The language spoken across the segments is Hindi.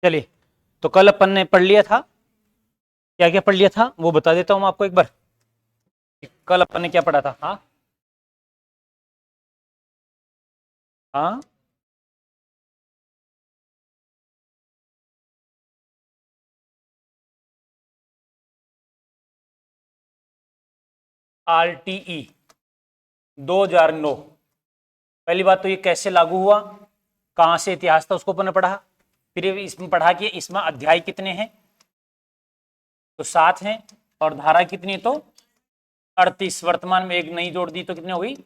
चलिए, तो कल अपन ने पढ़ लिया था, क्या क्या पढ़ लिया था वो बता देता हूं आपको एक बार। कल अपन ने क्या पढ़ा था? हाँ हाँ, RTE 2009। पहली बात तो ये कैसे लागू हुआ, कहां से इतिहास था उसको अपन ने पढ़ा। फिर इसमें पढ़ा कि इसमें अध्याय कितने हैं, तो 7 हैं, और धारा कितनी, तो 38। वर्तमान में एक नई जोड़ दी तो कितनी हो गई,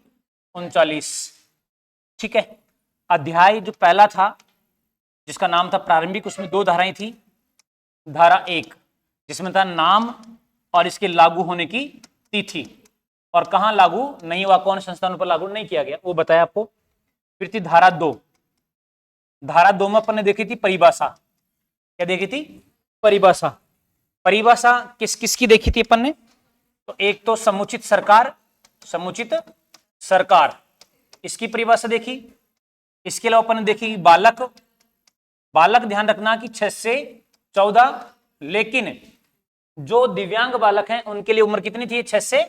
39। ठीक है। अध्याय जो पहला था जिसका नाम था प्रारंभिक, उसमें 2 धाराएं थी। धारा 1 जिसमें था नाम और इसके लागू होने की तिथि, और कहां लागू नहीं हुआ, कौन संस्थानों पर लागू नहीं किया गया, वो बताया आपको। फिर थी धारा 2। धारा 2 में अपन ने देखी थी परिभाषा। क्या देखी थी? परिभाषा। परिभाषा किस किस की देखी थी अपन ने? तो एक तो समुचित सरकार, समुचित सरकार, इसकी परिभाषा देखी। इसके अलावा अपन ने देखी बालक। बालक ध्यान रखना कि 6 से 14, लेकिन जो दिव्यांग बालक हैं उनके लिए उम्र कितनी थी, 6 से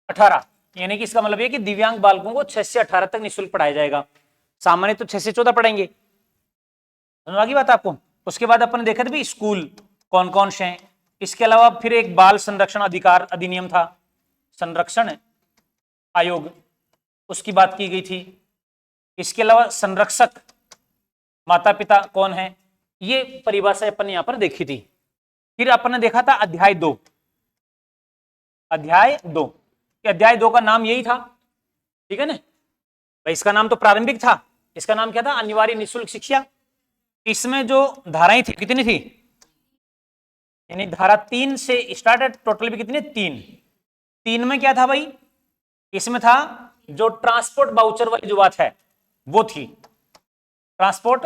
18। यानी कि इसका मतलब है कि दिव्यांग बालकों को 6 से 18 तक निःशुल्क पढ़ाया जाएगा। सामान्य तो 6 से 14 पढ़ेंगे, समझ आ गई बात आपको। उसके बाद अपन ने देखा था भी स्कूल कौन कौन से हैं। इसके अलावा फिर एक बाल संरक्षण अधिकार अधिनियम था, संरक्षण आयोग, उसकी बात की गई थी। इसके अलावा संरक्षक माता पिता कौन है, ये परिभाषा अपन ने यहां पर देखी थी। फिर अपन ने देखा था अध्याय 2। अध्याय 2, अध्याय 2 का नाम यही था, ठीक है ना भाई। इसका नाम तो प्रारंभिक था, इसका नाम क्या था, अनिवार्य निःशुल्क शिक्षा। इसमें जो धाराएं थी कितनी थी, यानी धारा 3 से स्टार्ट है, टोटल भी कितने, 3। 3 में क्या था भाई, इसमें था जो ट्रांसपोर्ट बाउचर वाली जो बात है वो थी। ट्रांसपोर्ट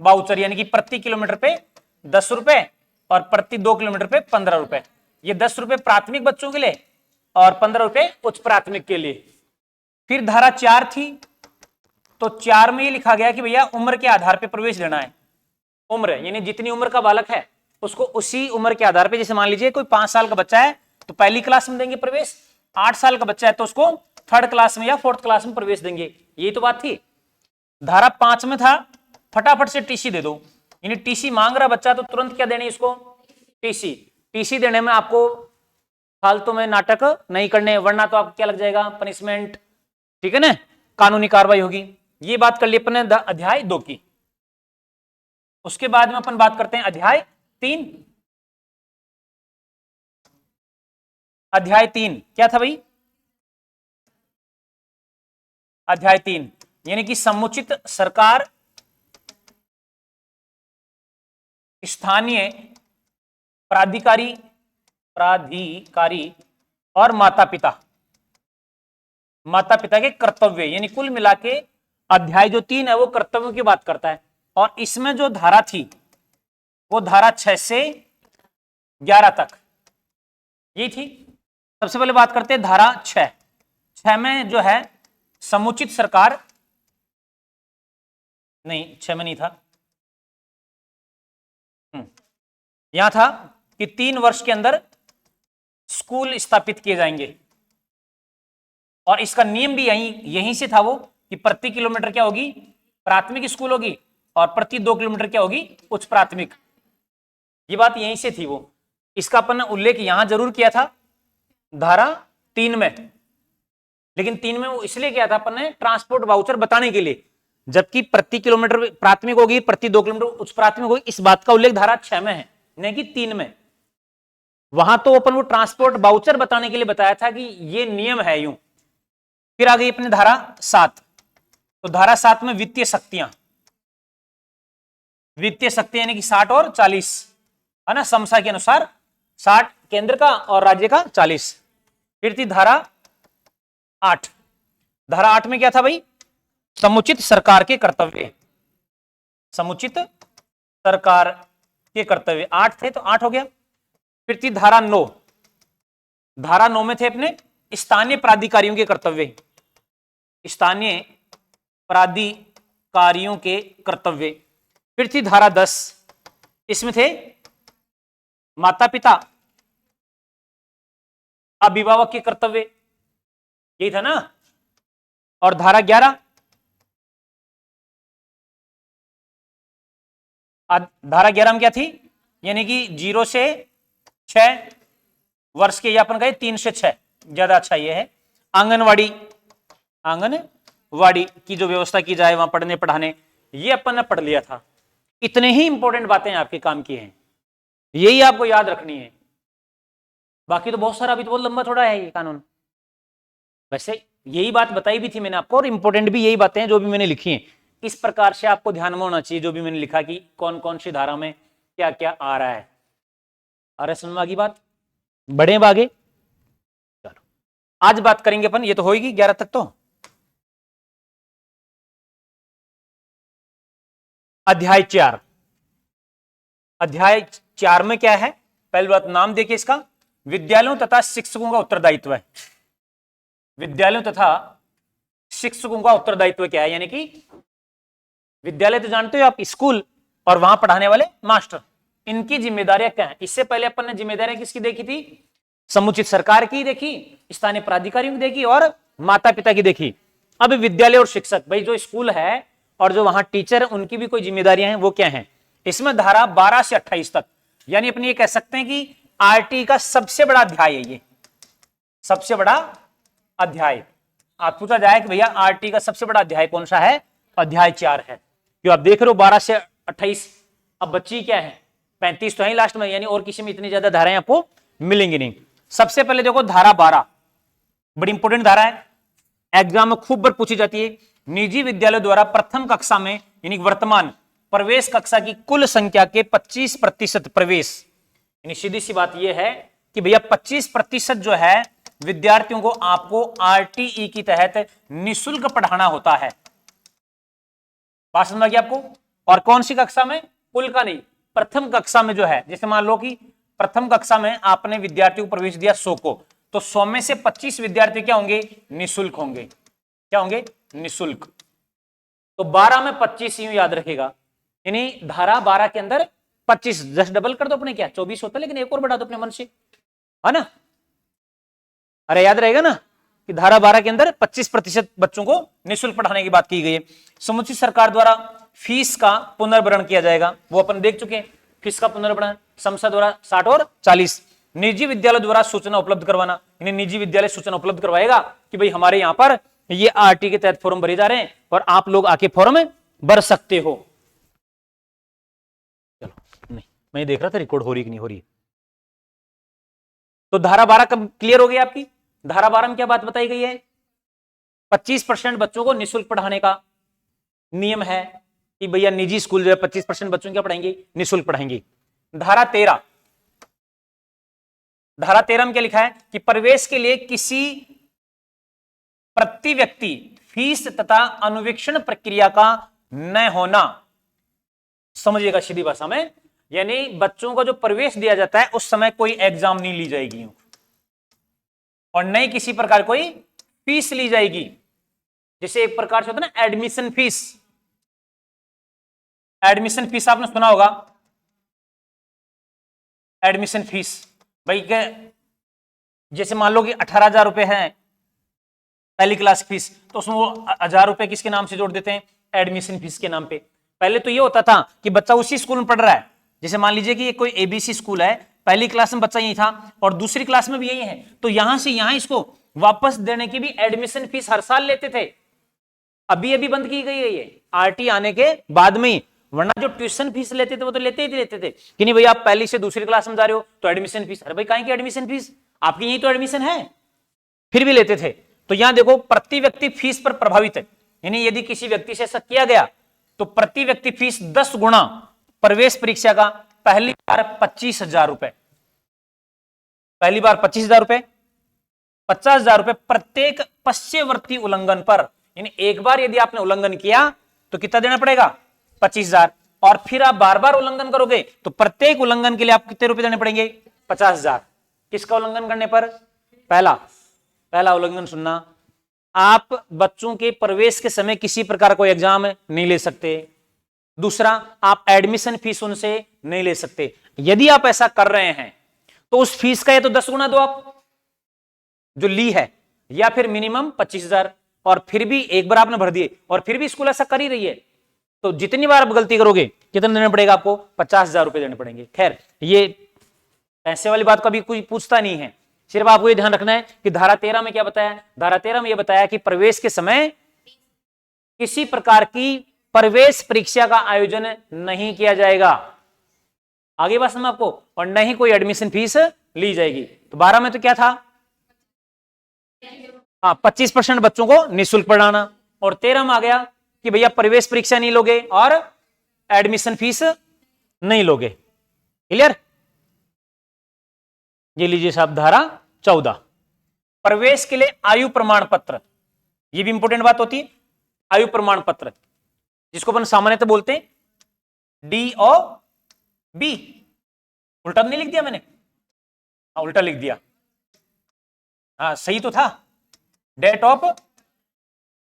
बाउचर यानी कि प्रति किलोमीटर पे 10 रुपए और प्रति 2 किलोमीटर पे 15 रुपए। ये 10 रुपए प्राथमिक बच्चों के लिए और 15 रुपए उच्च प्राथमिक के लिए। फिर धारा 4 थी, तो 4 में ये लिखा गया कि भैया उम्र के आधार पर प्रवेश लेना है। उम्र यानी जितनी उम्र का बालक है उसको उसी उम्र के आधार पर, जैसे मान लीजिए कोई 5 साल का बच्चा है तो पहली क्लास में देंगे प्रवेश, 8 साल का बच्चा है तो उसको 3rd क्लास में या 4th क्लास में प्रवेश देंगे। यही तो बात थी। धारा 5 में था फटाफट से टीसी दे दो, यानी टीसी मांग रहा बच्चा तो तुरंत क्या देनी इसको, टीसी। टीसी देने में आपको फालतू में नाटक नहीं करने, वरना तो आपको क्या लग जाएगा, पनिशमेंट, ठीक है ना, कानूनी कार्रवाई होगी। ये बात कर ली अपन ने अध्याय 2 की। उसके बाद में अपन बात करते हैं अध्याय 3। अध्याय 3 क्या था भाई, अध्याय 3 यानी कि समुचित सरकार, स्थानीय प्राधिकारी और माता पिता, माता पिता के कर्तव्य, यानी कुल मिला के अध्याय जो 3 है वो कर्तव्यों की बात करता है। और इसमें जो धारा थी वो धारा 6 से 11 तक यही थी। सबसे पहले बात करते हैं धारा 6 में जो है समुचित सरकार, नहीं 6 में नहीं था, यहां था कि 3 वर्ष के अंदर स्कूल स्थापित किए जाएंगे। और इसका नियम भी यहीं से था वो, कि प्रति किलोमीटर क्या होगी, प्राथमिक स्कूल होगी, और प्रति 2 किलोमीटर क्या होगी, उच्च प्राथमिक। ये बात यहीं से थी वो। इसका अपन ने उल्लेख यहां जरूर किया था धारा 3 में, लेकिन 3 में वो इसलिए किया था अपन ने ट्रांसपोर्ट वाउचर बताने के लिए, जबकि प्रति किलोमीटर प्राथमिक होगी, प्रति 2 किलोमीटर उच्च प्राथमिक होगी, इस बात का उल्लेख धारा 6 में है, नहीं कि 3 में। वहां तो अपन वो ट्रांसपोर्ट वाउचर बताने के लिए बताया था कि ये नियम है यूं। फिर आ गई अपनी धारा 7। तो धारा 7 में वित्तीय शक्तियां, वित्तीय शक्ति यानी कि 60 और 40 है ना, समसा के अनुसार 60 केंद्र का और राज्य का 40। फिर थी धारा 8। धारा 8 में क्या था भाई, समुचित सरकार के कर्तव्य, समुचित सरकार के कर्तव्य 8 थे, तो 8 हो गया। फिर थी धारा 9। धारा 9 में थे अपने स्थानीय प्राधिकारियों के कर्तव्य, स्थानीय प्राधिकारियों के कर्तव्य। फिर थी धारा 10। इसमें थे माता पिता, अभिभावक के कर्तव्य, यही था ना। और धारा 11, धारा 11 में क्या थी, यानी कि 0 से 6 वर्ष के, या अपन कहे 3 से 6 ज्यादा अच्छा ये है। आंगनवाड़ी, आंगनवाड़ी की जो व्यवस्था की जाए वहां पढ़ने पढ़ाने, ये अपन ने पढ़ लिया था। इतने ही इंपॉर्टेंट बातें आपके काम की हैं, यही आपको याद रखनी है। बाकी तो बहुत सारा, अभी तो बहुत लंबा थोड़ा है ये कानून। वैसे यही बात बताई भी थी मैंने आपको, और इंपॉर्टेंट भी यही बातें हैं जो भी मैंने लिखी हैं। इस प्रकार से आपको ध्यान में होना चाहिए जो भी मैंने लिखा कि कौन कौन सी धारा में क्या क्या आ रहा है। अरे सुनवा की बात, बढ़े आगे। चलो आज बात करेंगे अपन, ये तो होगी 11 तक तो। अध्याय 4, अध्याय 4 में क्या है, पहली बात नाम देखिए इसका, विद्यालयों तथा शिक्षकों का उत्तरदायित्व है। विद्यालयों तथा शिक्षकों का उत्तरदायित्व क्या है, यानी कि विद्यालय तो जानते हो आप, स्कूल, और वहां पढ़ाने वाले मास्टर, इनकी जिम्मेदारियां क्या है। इससे पहले अपन ने जिम्मेदारियां किसकी देखी थी, समुचित सरकार की देखी, स्थानीय प्राधिकारियों की देखी, और माता पिता की देखी। अब विद्यालय और शिक्षक, भाई जो स्कूल है और जो वहां टीचर है, उनकी भी कोई जिम्मेदारियां हैं, वो क्या हैं। इसमें धारा 12 से 28 तक, यानी अपनी ये कह सकते हैं कि आरटी का सबसे बड़ा अध्याय है ये, सबसे बड़ा अध्याय। आप पूछा जाए कि भैया आरटी का सबसे बड़ा अध्याय कौन सा है, अध्याय 4 है। जो आप देख रहे हो 12 से 28, अब बच्ची क्या है 35 तो है लास्ट में, यानी और किसी में इतनी ज्यादा धाराएं आपको मिलेंगी नहीं। सबसे पहले देखो धारा 12, बड़ी इंपॉर्टेंट धारा है, एग्जाम में खूब बार पूछी जाती है। निजी विद्यालय द्वारा प्रथम कक्षा में, यानी वर्तमान प्रवेश कक्षा की कुल संख्या के 25% प्रवेश, यानी सीधी सी बात यह है कि भैया 25% जो है विद्यार्थियों को आपको आरटीई की तहत निःशुल्क पढ़ाना होता है। बात समझ गई आपको। और कौन सी कक्षा में, कुल का नहीं, प्रथम कक्षा में जो है, जैसे मान लो कि प्रथम कक्षा में आपने विद्यार्थियों को प्रवेश दिया 100 को, तो 100 में से 25 विद्यार्थी क्या होंगे, निःशुल्क होंगे। क्या होंगे, निःशुल्क। तो 12 में 25 यूं याद रखेगा, यानी धारा 12 के अंदर 25, जस्ट डबल कर दो अपने, क्या 24 होता है, लेकिन एक और बढ़ा दो अपने मन से, है ना। अरे याद रहेगा ना कि धारा 12 के अंदर 25% बच्चों को निःशुल्क पढ़ाने की बात की गई है। समुचित सरकार द्वारा फीस का पुनर्भरण किया जाएगा, वो अपन देख चुके हैं, फीस का पुनर्भरण संसद द्वारा 60 और 40। निजी विद्यालय द्वारा सूचना उपलब्ध करवाना, यानी निजी विद्यालय सूचना उपलब्ध करवाएगा कि भाई हमारे यहां पर ये आरटी के तहत फॉर्म भरे जा रहे हैं और आप लोग आके फॉर्म भर सकते हो। चलो नहीं, मैं देख रहा था रिकॉर्ड हो रही कि नहीं हो रही। तो धारा 12 कब क्लियर हो गई आपकी। धारा 12 में क्या बात बताई गई है, 25% बच्चों को निःशुल्क पढ़ाने का नियम है कि भैया निजी स्कूल जो है 25% बच्चों क्या पढ़ाएंगे, निःशुल्क पढ़ाएंगे। धारा 13, धारा 13 में क्या लिखा है कि प्रवेश के लिए किसी प्रति व्यक्ति फीस तथा अनुवीक्षण प्रक्रिया का न होना। समझिएगा सीधी भाषा में, यानी बच्चों का जो प्रवेश दिया जाता है उस समय कोई एग्जाम नहीं ली जाएगी और न ही किसी प्रकार कोई फीस ली जाएगी। जैसे एक प्रकार से होता है ना एडमिशन फीस, एडमिशन फीस आपने सुना होगा, एडमिशन फीस भाई के, जैसे मान लो कि 18,000 रुपए है पहली क्लास फीस, तो उसमें वो 1,000 रुपए किसके नाम से जोड़ देते हैं, एडमिशन फीस के नाम पे। पहले तो ये होता था कि बच्चा उसी स्कूल में पढ़ रहा है, जैसे मान लीजिए कि ये कोई एबीसी स्कूल है, पहली क्लास में बच्चा यही था और दूसरी क्लास में भी यही है, तो यहां से यहां इसको वापस देने की भी एडमिशन फीस हर साल लेते थे। अभी बंद की गई है ये आरटी आने के बाद में, वरना जो ट्यूशन फीस लेते थे वो तो लेते थे कि नहीं भैया आप पहली से दूसरी क्लास में जा रहे हो तो एडमिशन फीस। अरे भाई काहे की एडमिशन फीस, आपकी यही तो एडमिशन है, फिर भी लेते थे। तो यहां देखो प्रति व्यक्ति फीस पर प्रभावित है, यानी यदि किसी व्यक्ति से ऐसा किया गया तो प्रति व्यक्ति फीस 10 गुना प्रवेश परीक्षा का, पहली बार 25,000 रुपए, पहली बार 25,000 रुपए, 50,000 रुपए प्रत्येक पश्चवर्ती उल्लंघन पर, यानी एक बार यदि आपने उल्लंघन किया तो कितना देना पड़ेगा, 25,000, और फिर आप बार बार उल्लंघन करोगे तो प्रत्येक उल्लंघन के लिए आप कितने रुपए देने पड़ेंगे, 50,000। किसका उल्लंघन करने पर, पहला उल्लंघन सुनना, आप बच्चों के प्रवेश के समय किसी प्रकार कोई एग्जाम नहीं ले सकते, दूसरा, आप एडमिशन फीस उनसे नहीं ले सकते। यदि आप ऐसा कर रहे हैं तो उस फीस का या तो 10 गुना दो आप जो ली है, या फिर मिनिमम 25,000, और फिर भी एक बार आपने भर दिए और फिर भी स्कूल ऐसा कर ही रही है, तो जितनी बार आप गलती करोगे कितना देना पड़ेगा आपको? 50,000 रुपए देने पड़ेंगे। खैर, ये पैसे वाली बात कभी कोई पूछता नहीं है, सिर्फ आपको ये ध्यान रखना है कि धारा 13 में क्या बताया? धारा 13 में यह बताया कि प्रवेश के समय किसी प्रकार की प्रवेश परीक्षा का आयोजन नहीं किया जाएगा। आगे बात समझ आपको, और नहीं कोई एडमिशन फीस ली जाएगी। तो 12 में तो क्या था? हाँ, 25% बच्चों को निःशुल्क पढ़ाना, और 13 में आ गया कि भैया प्रवेश परीक्षा नहीं लोगे और एडमिशन फीस नहीं लोगे। क्लियर? ये लीजिए साहब धारा 14, प्रवेश के लिए आयु प्रमाण पत्र, ये भी इंपॉर्टेंट बात होती है। आयु प्रमाण पत्र जिसको अपन सामान्यतः बोलते हैं DOB, उल्टा नहीं लिख दिया मैंने? हाँ, उल्टा लिख दिया। हाँ, सही तो था। डेट ऑफ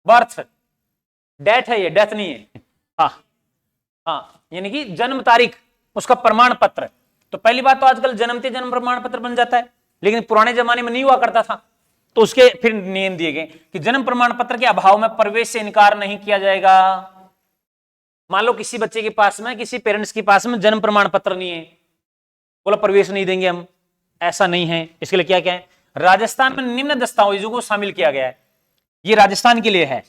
बर्थ, डेट है ये, डेथ नहीं है। हाँ हाँ, यानी कि जन्म तारीख, उसका प्रमाण पत्र। तो पहली बात तो आजकल जन्मते जन्म प्रमाण पत्र बन जाता है, लेकिन पुराने जमाने में नहीं हुआ करता था, तो उसके फिर नियम दिए गए कि जन्म प्रमाण पत्र के अभाव में प्रवेश से इनकार नहीं किया जाएगा। मान लो किसी बच्चे के पास में, किसी पेरेंट्स के पास में जन्म प्रमाण पत्र नहीं है, बोला प्रवेश नहीं देंगे हम, ऐसा नहीं है। इसके लिए क्या क्या है? राजस्थान में निम्न दस्तावेजों को शामिल किया गया है, ये राजस्थान के लिए है।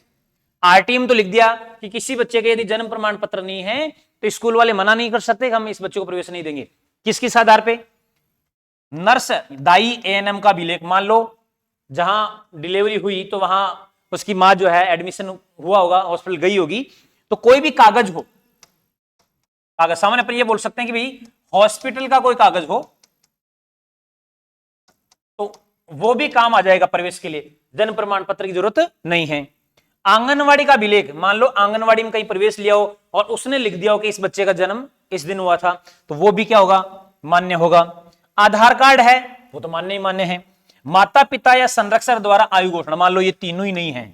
आरटीए में तो लिख दिया कि किसी बच्चे के यदि जन्म प्रमाण पत्र नहीं है तो स्कूल वाले मना नहीं कर सकते कि हम इस बच्चे को प्रवेश नहीं देंगे। किस किस आधार पे? नर्स दाई एएनएम का अभिलेख, मान लो जहां डिलीवरी हुई तो वहां उसकी मां जो है एडमिशन हुआ होगा, हॉस्पिटल गई होगी, तो कोई भी कागज हो, कागज सामान्य पर ये बोल सकते हैं कि भाई हॉस्पिटल का कोई कागज हो तो वो भी काम आ जाएगा प्रवेश के लिए, जन्म प्रमाण पत्र की जरूरत नहीं है। आंगनवाड़ी का अभिलेख, मान लो आंगनवाड़ी में कहीं प्रवेश लिया हो और उसने लिख दिया हो कि इस बच्चे का जन्म इस दिन हुआ था, तो वो भी क्या होगा? मान्य होगा। आधार कार्ड है, वो तो मान्य ही मान्य है। माता पिता या संरक्षक द्वारा आयु घोषणा, मान लो ये तीनों ही नहीं है,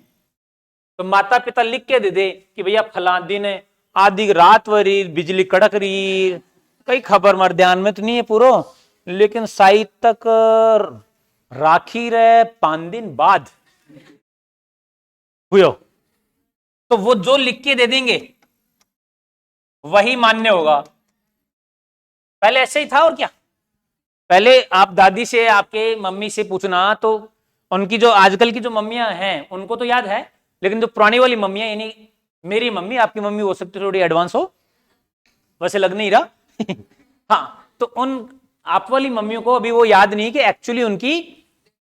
तो माता पिता लिख के दे दे कि भैया फला दिन आधी रात वरी बिजली कड़क रही, कई खबर मार ध्यान में तो नहीं है पूरा, लेकिन साई तक राखी रहे 5 दिन बाद हुई, तो वो जो लिख के दे देंगे वही मान्य होगा। पहले ऐसे ही था और क्या? पहले आप दादी से, आपके मम्मी से पूछना, तो उनकी जो आजकल की जो मम्मियां हैं उनको तो याद है, लेकिन जो पुरानी वाली मम्मियां, यानी मेरी मम्मी, आपकी मम्मी हो सकती है थोड़ी एडवांस हो, वैसे लग नहीं रहा हाँ, तो उन आप वाली मम्मियों को अभी वो याद नहीं कि एक्चुअली उनकी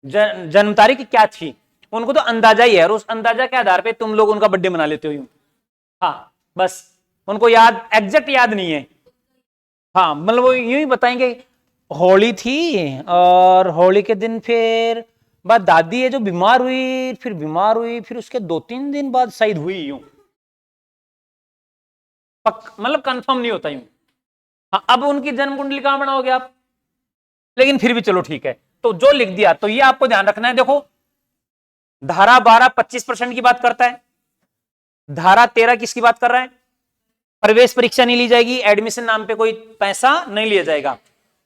जन्म तारीख क्या थी, उनको तो अंदाजा ही है, और उस अंदाजा के आधार पे तुम लोग उनका बर्थडे मना लेते हो यूं। हाँ, बस उनको याद, एग्जैक्ट याद नहीं है। हाँ, मतलब वो यूं ही बताएंगे होली थी और होली के दिन फिर बाद दादी है जो बीमार हुई, फिर बीमार हुई, फिर उसके 2-3 दिन बाद शायद हुई, यूं मतलब कंफर्म नहीं होता यूं। हाँ, अब उनकी जन्म कुंडली कहां बनाओगे आप? लेकिन फिर भी चलो ठीक है, तो जो लिख दिया, तो ये आपको ध्यान रखना है। देखो, धारा 12 25% की बात करता है, धारा 13 किसकी बात कर रहा है? प्रवेश परीक्षा नहीं ली जाएगी, एडमिशन नाम पे कोई पैसा नहीं लिया जाएगा।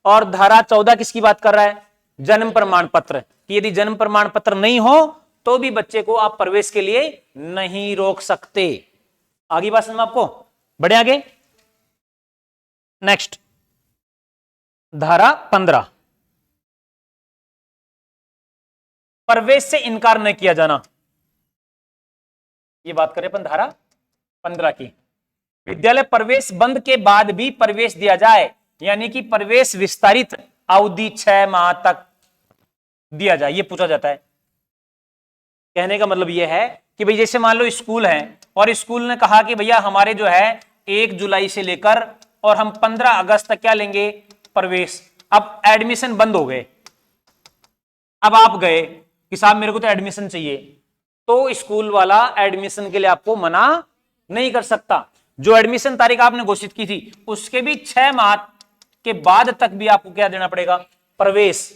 और धारा 14 किसकी बात कर रहा है? जन्म प्रमाण पत्र, कि यदि जन्म प्रमाण पत्र नहीं हो तो भी बच्चे को आप प्रवेश के लिए नहीं रोक सकते। आगे बात समझ में आपको? बढ़े आगे। नेक्स्ट, धारा 15, प्रवेश से इनकार नहीं किया जाना। ये बात करें अपन धारा 15 की। विद्यालय प्रवेश बंद के बाद भी प्रवेश दिया जाए, यानी कि प्रवेश विस्तारित अवधि 6 माह तक दिया जाए, ये पूछा जाता है। कहने का मतलब यह है कि भाई जैसे मान लो स्कूल है और स्कूल ने कहा कि भैया हमारे जो है 1 जुलाई से लेकर और हम 15 अगस्त तक क्या लेंगे? प्रवेश। अब एडमिशन बंद हो गए, अब आप गए कि साहब मेरे को तो एडमिशन चाहिए, तो स्कूल वाला एडमिशन के लिए आपको मना नहीं कर सकता। जो एडमिशन तारीख आपने घोषित की थी उसके भी 6 माह के बाद तक भी आपको क्या देना पड़ेगा? प्रवेश।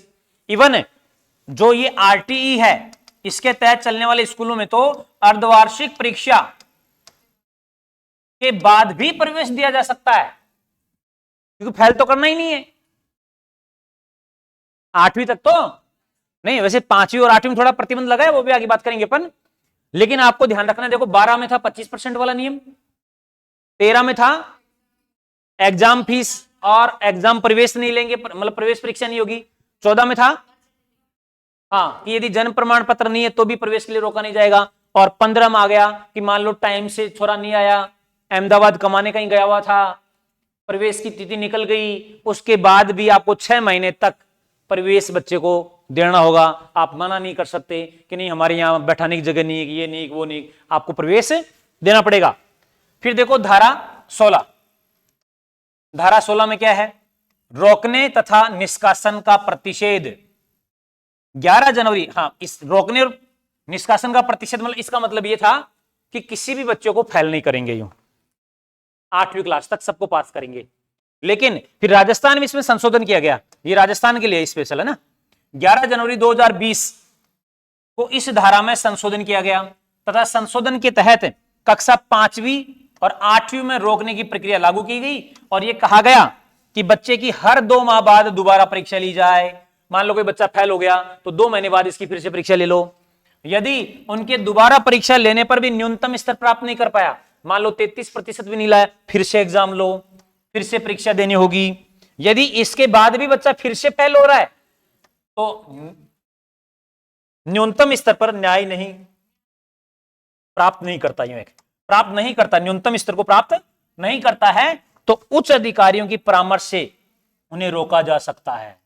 इवन जो ये आरटीई है इसके तहत चलने वाले स्कूलों में तो अर्धवार्षिक परीक्षा के बाद भी प्रवेश दिया जा सकता है, क्योंकि फेल तो करना ही नहीं है। 8वीं तक तो नहीं, वैसे 5वीं और 8वीं में थोड़ा प्रतिबंध लगा है, वो भी आगे बात करेंगे अपन। लेकिन आपको ध्यान रखना, देखो 12 में था 25% वाला नियम, 13 में था एग्जाम फीस और एग्जाम प्रवेश नहीं लेंगे, मतलब प्रवेश परीक्षा नहीं होगी। 14 में था हाँ कि यदि जन्म प्रमाण पत्र नहीं है तो भी प्रवेश के लिए रोका नहीं जाएगा। और 15 में आ गया कि मान लो टाइम से छोरा नहीं आया, अहमदाबाद कमाने कहीं गया हुआ था, प्रवेश की तिथि निकल गई, उसके बाद भी आपको 6 महीने तक प्रवेश बच्चे को देना होगा। आप मना नहीं कर सकते कि नहीं हमारे यहां बैठाने की जगह नहीं है, ये नहीं वो नहीं, आपको प्रवेश देना पड़ेगा। फिर देखो धारा 16, धारा 16 में क्या है, रोकने तथा निष्कासन का प्रतिषेध। 11 जनवरी, हाँ इस रोकने और निष्कासन का प्रतिषेध मतलब इसका मतलब यह था कि किसी भी बच्चों को फेल नहीं करेंगे, यूं 8वीं क्लास तक सबको पास करेंगे। लेकिन फिर राजस्थान में इसमें संशोधन किया गया, ये राजस्थान के लिए स्पेशल है ना। 11 जनवरी 2020 को इस धारा में संशोधन किया गया तथा संशोधन के तहत कक्षा 5वीं और 8वीं में रोकने की प्रक्रिया लागू की गई और यह कहा गया कि बच्चे की हर 2 माह बाद दोबारा परीक्षा ली जाए। मान लो कोई बच्चा फेल हो गया तो 2 महीने बाद इसकी फिर से परीक्षा ले लो। यदि उनके दोबारा परीक्षा लेने पर भी न्यूनतम स्तर प्राप्त नहीं कर पाया, मान लो 33% भी नहीं लाया, फिर से एग्जाम लो, फिर से परीक्षा देनी होगी। यदि इसके बाद भी बच्चा फिर से फेल हो रहा है तो न्यूनतम स्तर पर न्याय नहीं प्राप्त नहीं करता, यूं एक प्राप्त नहीं करता, न्यूनतम स्तर को प्राप्त नहीं करता है तो उच्च अधिकारियों की परामर्श से उन्हें रोका जा सकता है।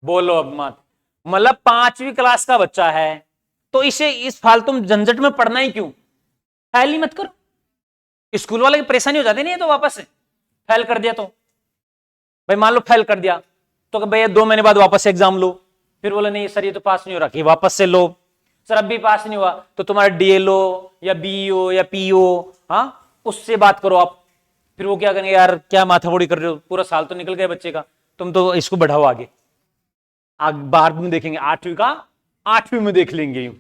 बोलो अब मत, मतलब 5वीं क्लास का बच्चा है तो इसे इस फालतू झंझट में पढ़ना ही क्यों, फेल ही मत करो। स्कूल वाले की परेशानी हो जाती नहीं है तो वापस से फेल कर दिया तो भाई, मान लो फेल कर दिया तो भैया 2 महीने बाद वापस से एग्जाम लो, फिर बोले नहीं सर ये तो पास नहीं हो रहा, कि वापस से लो। सर अब भी पास नहीं हुआ तो तुम्हारा डीएलओ या बीईओ या पीओ, हाँ उससे बात करो आप। फिर वो क्या करेंगे, यार क्या माथाफोड़ी कर रहे हो, पूरा साल तो निकल गया बच्चे का, तुम तो इसको बढ़ाओ आगे बाहर में देखेंगे, 8वीं का 8वीं में देख लेंगे यूं।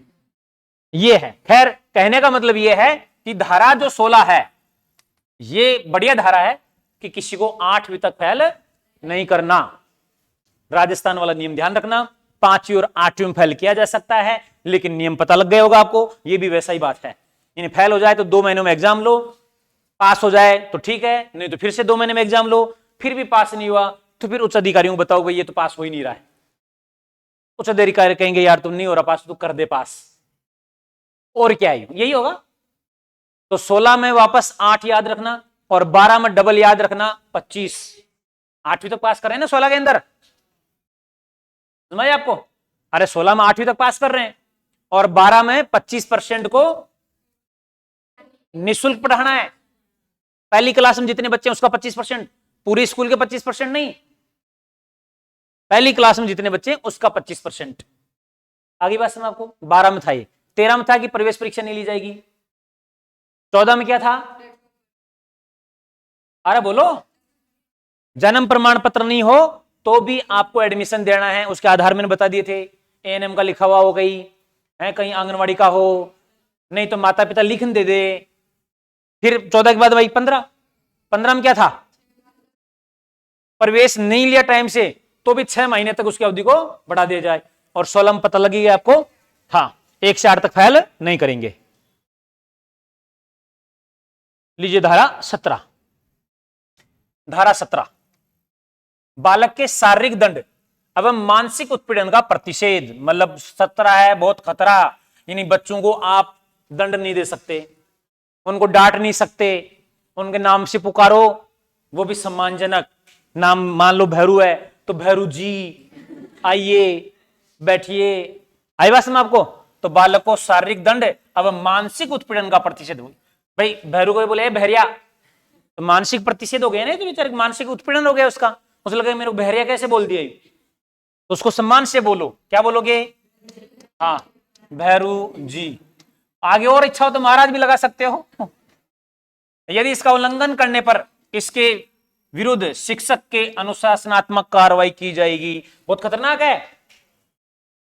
ये है, खैर कहने का मतलब ये है कि धारा जो 16 है ये बढ़िया धारा है कि किसी को 8वीं तक फेल नहीं करना। राजस्थान वाला नियम ध्यान रखना, 5वीं और 8वीं में फेल किया जा सकता है, लेकिन नियम पता लग गया होगा आपको, ये भी वैसा ही बात है। यानी फेल हो जाए तो 2 महीनों में एग्जाम लो, पास हो जाए तो ठीक है, नहीं तो फिर से 2 महीने में एग्जाम लो, फिर भी पास नहीं हुआ तो फिर उच्च अधिकारियों को बताओ भाई ये तो पास हो ही नहीं रहा है। उच्च अधिकारी कहेंगे यार तुम नहीं हो रहा पास तो कर दे पास, और क्या है, यही होगा। तो 16 में वापस 8 याद रखना और 12 में डबल याद रखना 25। 8वीं तक पास कर रहे हैं ना 16 के अंदर, समझ आपको, अरे 16 में 8वीं तक पास कर रहे हैं और 12 में 25% को निःशुल्क पढ़ाना है। पहली क्लास में जितने बच्चे हैं उसका 25%, पूरी स्कूल के 25% नहीं, पहली क्लास में जितने बच्चे उसका 25%। आगे बात समझ आपको। 12 में था ये, 13 में था कि प्रवेश परीक्षा नहीं ली जाएगी, 14 में क्या था, अरे बोलो, जन्म प्रमाण पत्र नहीं हो तो भी आपको एडमिशन देना है, उसके आधार मैंने बता दिए थे, एएनएम का लिखा हुआ हो गई है, कहीं आंगनवाड़ी का हो, नहीं तो माता पिता लिख दे दे। फिर 14 के बाद भाई 15 में क्या था, प्रवेश नहीं लिया टाइम से तो भी 6 महीने तक उसकी अवधि को बढ़ा दिया जाए। और 16 में पता लगेगा आपको, हाँ 1 से 8 तक फेल नहीं करेंगे। लीजिए धारा 17, धारा 17 बालक के शारीरिक दंड एवं मानसिक उत्पीड़न का प्रतिषेध। मतलब 17 है बहुत खतरा, यानी बच्चों को आप दंड नहीं दे सकते, उनको डांट नहीं सकते, उनके नाम से पुकारो, वो भी सम्मानजनक नाम। मान लो भैरू है तो भैरू जी आइए बैठिए, आई बात समझ आपको। तो बालक को शारीरिक दंड एवं मानसिक उत्पीड़न का प्रतिषेध। भाई भैरू को बोले बहरिया तो मानसिक प्रतिषेध हो गया ना, तो बेचारे मानसिक उत्पीड़न हो गया उसका, उसे लगा मेरे को बहरिया कैसे बोल दिया, तो उसको सम्मान से बोलो। क्या बोलोगे, हाँ भैरू जी। आगे और इच्छा हो तो महाराज भी लगा सकते हो। यदि इसका उल्लंघन करने पर इसके विरुद्ध शिक्षक के अनुशासनात्मक कार्रवाई की जाएगी। बहुत खतरनाक है,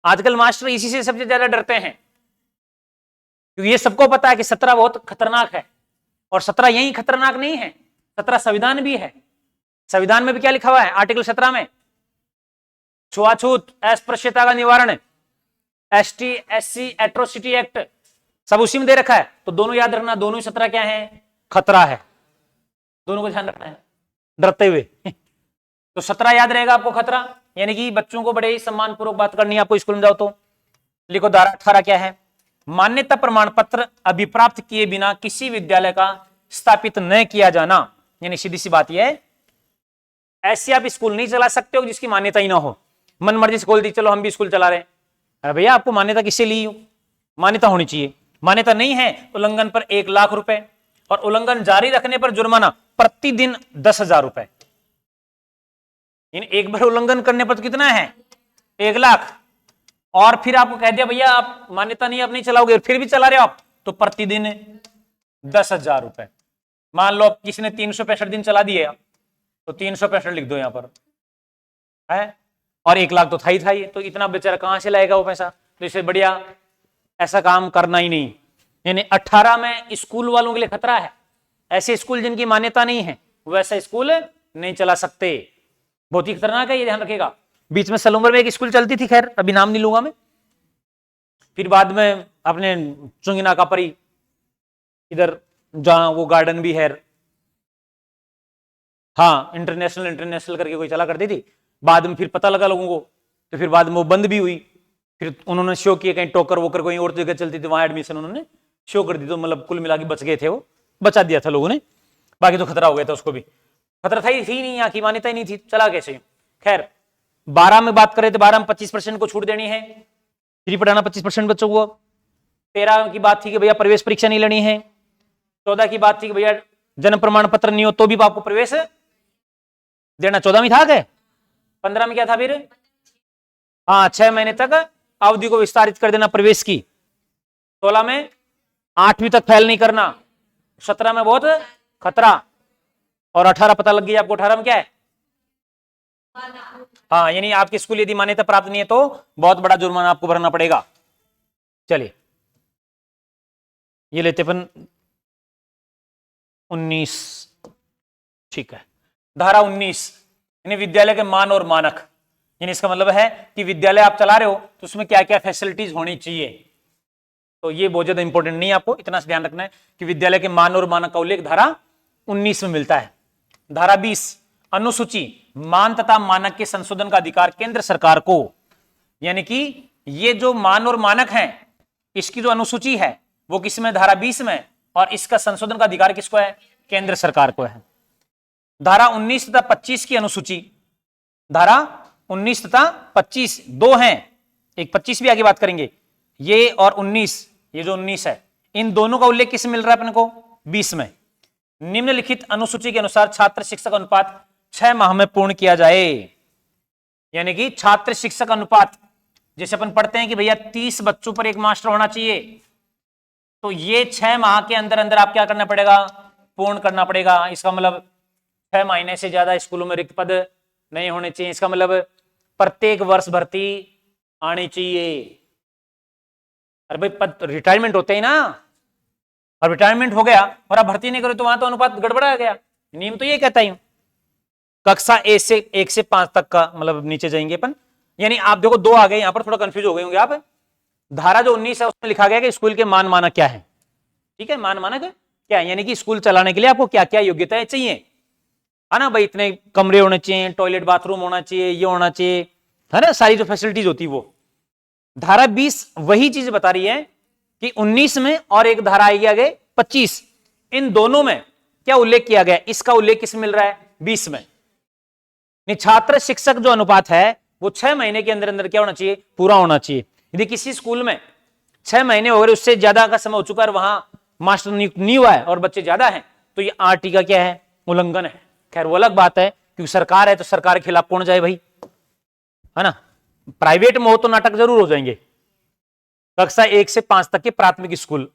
आजकल मास्टर इसी से सबसे ज्यादा डरते हैं क्योंकि ये सबको पता है कि 17 बहुत खतरनाक है। और 17 यही खतरनाक नहीं है, 17 संविधान भी है। संविधान में भी क्या लिखा हुआ है आर्टिकल 17 में? छुआछूत, अस्पृश्यता का निवारण, एसटी एससी एट्रोसिटी एक्ट, सब उसी में दे रखा है। तो दोनों याद रखना, दोनों ही 17 क्या है? खतरा है। दोनों को ध्यान रखना है डरते हुए। तो 17 याद रहेगा आपको, खतरा। यानी कि बच्चों को बड़े ही सम्मानपूर्वक बात करनी है आपको स्कूल में जाओ तो। लिखो धारा 18 क्या है? मान्यता प्रमाण पत्र अभिप्राप्त किए बिना किसी विद्यालय का स्थापित न किया जाना। यानी सीधी सी बात यह है, ऐसे आप स्कूल नहीं चला सकते हो जिसकी मान्यता ही ना हो। मन मर्जी से खोल दी, चलो हम भी स्कूल चला रहे हैं। अरे भैया आपको मान्यता किससे ली हो? मान्यता होनी चाहिए। मान्यता नहीं है, उल्लंघन पर 1 लाख रुपए, और उल्लंघन जारी रखने पर जुर्माना प्रतिदिन 10,000 रुपए। एक बार उल्लंघन करने पर तो कितना है? 1 लाख। और फिर आपको कह दिया भैया आप मान्यता नहीं, आप नहीं चलाओगे, फिर भी चला रहे हो आप, तो प्रतिदिन 10,000 रुपए। मान लो आप किसी ने 365 दिन चला दिए तो 365 लिख दो यहां पर है, और 1 लाख तो था ही था ये, तो इतना बेचारा कहां से लाएगा वो पैसा? तो इससे बढ़िया ऐसा काम करना ही नहीं। यानी 18 में स्कूल वालों के लिए खतरा है। ऐसे स्कूल जिनकी मान्यता नहीं है वैसा स्कूल नहीं चला सकते। बहुत ही खतरनाक है, ये ध्यान रखिएगा। बीच में सलूंबर में एक स्कूल चलती थी, खैर अभी नाम नहीं लूंगा मैं। फिर बाद में अपने चुंगीनाका पर ही इधर जहां वो गार्डन भी है, हाँ इंटरनेशनल करके कोई चला करती थी। बाद में फिर पता लगा लोगों को, तो फिर बाद में वो बंद भी हुई। फिर उन्होंने शो किए कहीं टोकर वोकर कोई और जगह चलती थी, वहां एडमिशन उन्होंने शो कर दी। तो मतलब कुल मिला के बच गए थे, वो बचा दिया था लोगों ने। बाकी तो खतरा हो गया था उसको भी। खतरा था ही नहीं, यहाँ की मान्यता ही नहीं थी, चला कैसे? खैर 12 में बात करें तो 12 में 25% को छूट देनी है, फ्री पढ़ाना 25% बच्चों को। 13 की बात थी कि भैया प्रवेश परीक्षा नहीं लेनी है। 14 की बात थी कि भैया जन्म प्रमाण पत्र नहीं हो तो भी आपको प्रवेश देना। 14 में था क्या? 15 में क्या था फिर? हाँ 6 महीने तक अवधि को विस्तारित कर देना प्रवेश की। 16 में 8वीं तक फेल नहीं करना। 17 में बहुत खतरा। और 18 पता लग गई आपको, 18 में क्या है? हाँ यानी आपकी स्कूल यदि मान्यता प्राप्त नहीं है तो बहुत बड़ा जुर्माना आपको भरना पड़ेगा। चलिए ये लेते अपन 19, ठीक है। धारा 19 यानी विद्यालय के मान और मानक। यानी इसका मतलब है कि विद्यालय आप चला रहे हो तो उसमें क्या क्या फैसिलिटीज होनी चाहिए। तो ये बहुत ज्यादा इंपॉर्टेंट नहीं है, आपको इतना ध्यान रखना है कि विद्यालय के मान और मानक का उल्लेख धारा 19 में मिलता है। धारा 20 अनुसूची मान तथा मानक के संशोधन का अधिकार केंद्र सरकार को। यानी कि ये जो मान और मानक हैं इसकी जो अनुसूची है वो किसमें? धारा 20 में। और इसका संशोधन का अधिकार किसको है? केंद्र सरकार को है। धारा 19 तथा 25 की अनुसूची, धारा 19 तथा 25 दो हैं, एक 25 भी आगे बात करेंगे। ये और 19, ये जो 19 है इन दोनों का उल्लेख किस में मिल रहा है अपने को? 20 में। निम्नलिखित अनुसूची के अनुसार छात्र शिक्षक अनुपात 6 माह में पूर्ण किया जाए। यानी कि छात्र शिक्षक अनुपात, जैसे अपन पढ़ते हैं कि भैया 30 बच्चों पर एक मास्टर होना चाहिए, तो ये 6 माह के अंदर अंदर आप क्या करना पड़ेगा? पूर्ण करना पड़ेगा। इसका मतलब 6 महीने से ज्यादा स्कूलों में रिक्त पद नहीं होने चाहिए। इसका मतलब प्रत्येक वर्ष भर्ती आनी चाहिए। अरे भाई पद रिटायरमेंट होते ही ना, और रिटायरमेंट हो गया और आप भर्ती नहीं करो तो वहां तो अनुपात गड़बड़ा गया। नियम तो ये कहता ही हूं। कक्षा 1 से 5 तक का मतलब नीचे जाएंगे अपन। यानी आप देखो 2 आ गए, यहां पर थोड़ा कंफ्यूज हो गए होंगे आप। धारा जो 19 है उसमें लिखा गया कि स्कूल के मान मानक क्या है। ठीक है, मान मानक क्या है? यानी कि स्कूल चलाने के लिए आपको क्या क्या योग्यताएं चाहिए, है ना भाई? इतने कमरे होने चाहिए, टॉयलेट बाथरूम होना चाहिए, ये होना चाहिए, है ना, सारी जो फैसिलिटीज होती है वो। धारा 20 वही चीज बता रही है कि 19 में और एक धारा आई आगे 25, इन दोनों में क्या उल्लेख किया गया? इसका उल्लेख किस में मिल रहा है? 20 में। छात्र शिक्षक जो अनुपात है वो 6 महीने के अंदर अंदर क्या होना चाहिए? पूरा होना चाहिए। यदि किसी स्कूल में 6 महीने हो गए, उससे ज्यादा का समय हो चुका है, वहां मास्टर नियुक्त नहीं हुआ है और बच्चे ज्यादा हैं, तो ये आरटी का क्या है? उल्लंघन है। खैर वो अलग बात है, क्योंकि सरकार है तो सरकार के खिलाफ कौन जाए भाई, है ना? प्राइवेट में हो तो नाटक जरूर हो जाएंगे। कक्षा 1 से 5 तक के प्राथमिक स्कूल,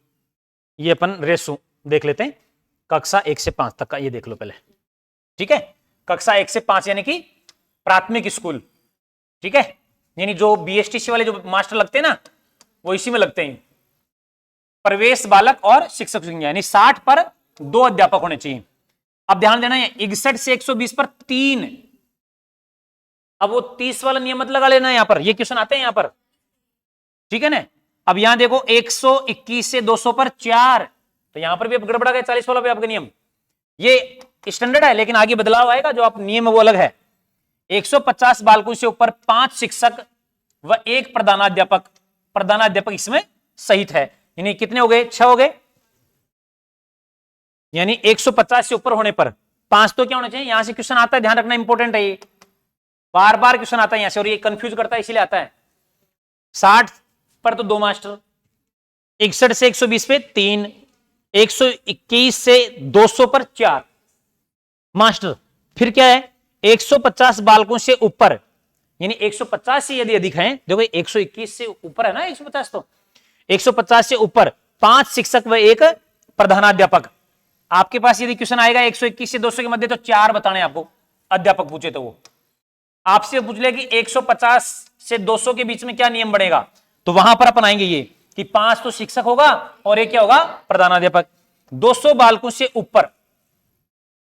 ये अपन रेसो देख लेते हैं। कक्षा 1 से 5 तक का ये देख लो पहले, ठीक है? कक्षा 1 से 5 यानी कि प्राथमिक स्कूल, ठीक है? यानी जो बीएसटीसी वाले जो मास्टर लगते हैं ना, वो इसी में लगते हैं। प्रवेश बालक और शिक्षक संख्या यानी 60 पर 2 अध्यापक होने चाहिए। अब ध्यान देना है 61 से 120 पर 3, अब वो 30 वाला नियम मत लगा लेना यहां पर, ये क्वेश्चन आते हैं यहां पर, ठीक है ना। अब यहां देखो 121 से 200 पर 4, तो यहां पर भी अब गड़बड़ा गया 40 वाला भी आपका नियम, ये स्टैंडर्ड है लेकिन आगे बदलाव आएगा, जो आप नियम है वो अलग है। 150 बालकों से ऊपर 5 शिक्षक व 1 प्रधानाध्यापक, प्रधानाध्यापक इसमें सहित है, यानी कितने हो गए, 6 हो गए। यानी 150 से ऊपर होने पर 5 तो क्या होना चाहिए, यहां से क्वेश्चन आता है, ध्यान रखना इंपॉर्टेंट है, ये बार बार क्वेश्चन आता है यहां से और ये कंफ्यूज करता है इसीलिए आता है। 60 पर तो 2 मास्टर, 61 से 120 पे 3, 121 से 200 पर 4 मास्टर, फिर क्या है 150 बालकों से ऊपर, यानी 150 से यदि अधिक हैं, देखो 121 से ऊपर है ना 150, तो 150 से ऊपर 5 शिक्षक व 1 प्रधानाध्यापक। आपके पास यदि क्वेश्चन आएगा 121 से 200 के मध्य, तो 4 बताने आपको, अध्यापक पूछे तो वो आपसे पूछ ले कि 150 से 200 के बीच में क्या नियम बढ़ेगा, तो वहां पर अपन आएंगे ये कि 5 तो शिक्षक होगा और एक क्या होगा, प्रधानाध्यापक। 200 बालकों से ऊपर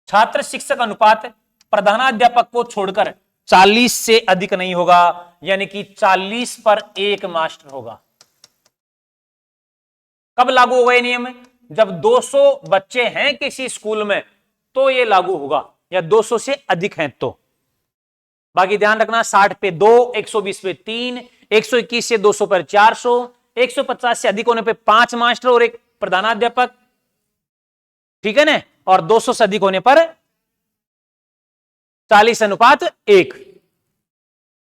छात्र शिक्षक अनुपात प्रधानाध्यापक को छोड़कर 40 से अधिक नहीं होगा, यानी कि 40 पर 1 मास्टर होगा। कब लागू होगा ये नियम, जब 200 बच्चे हैं किसी स्कूल में तो ये लागू होगा, या 200 से अधिक हैं तो। बाकी ध्यान रखना 60 पे 2, 120 पे 3, 121 से 200 पर 400, 150 से अधिक होने पे 5 मास्टर और 1 प्रधानाध्यापक, ठीक है ना, और 200 से अधिक होने पर 40 अनुपात 1।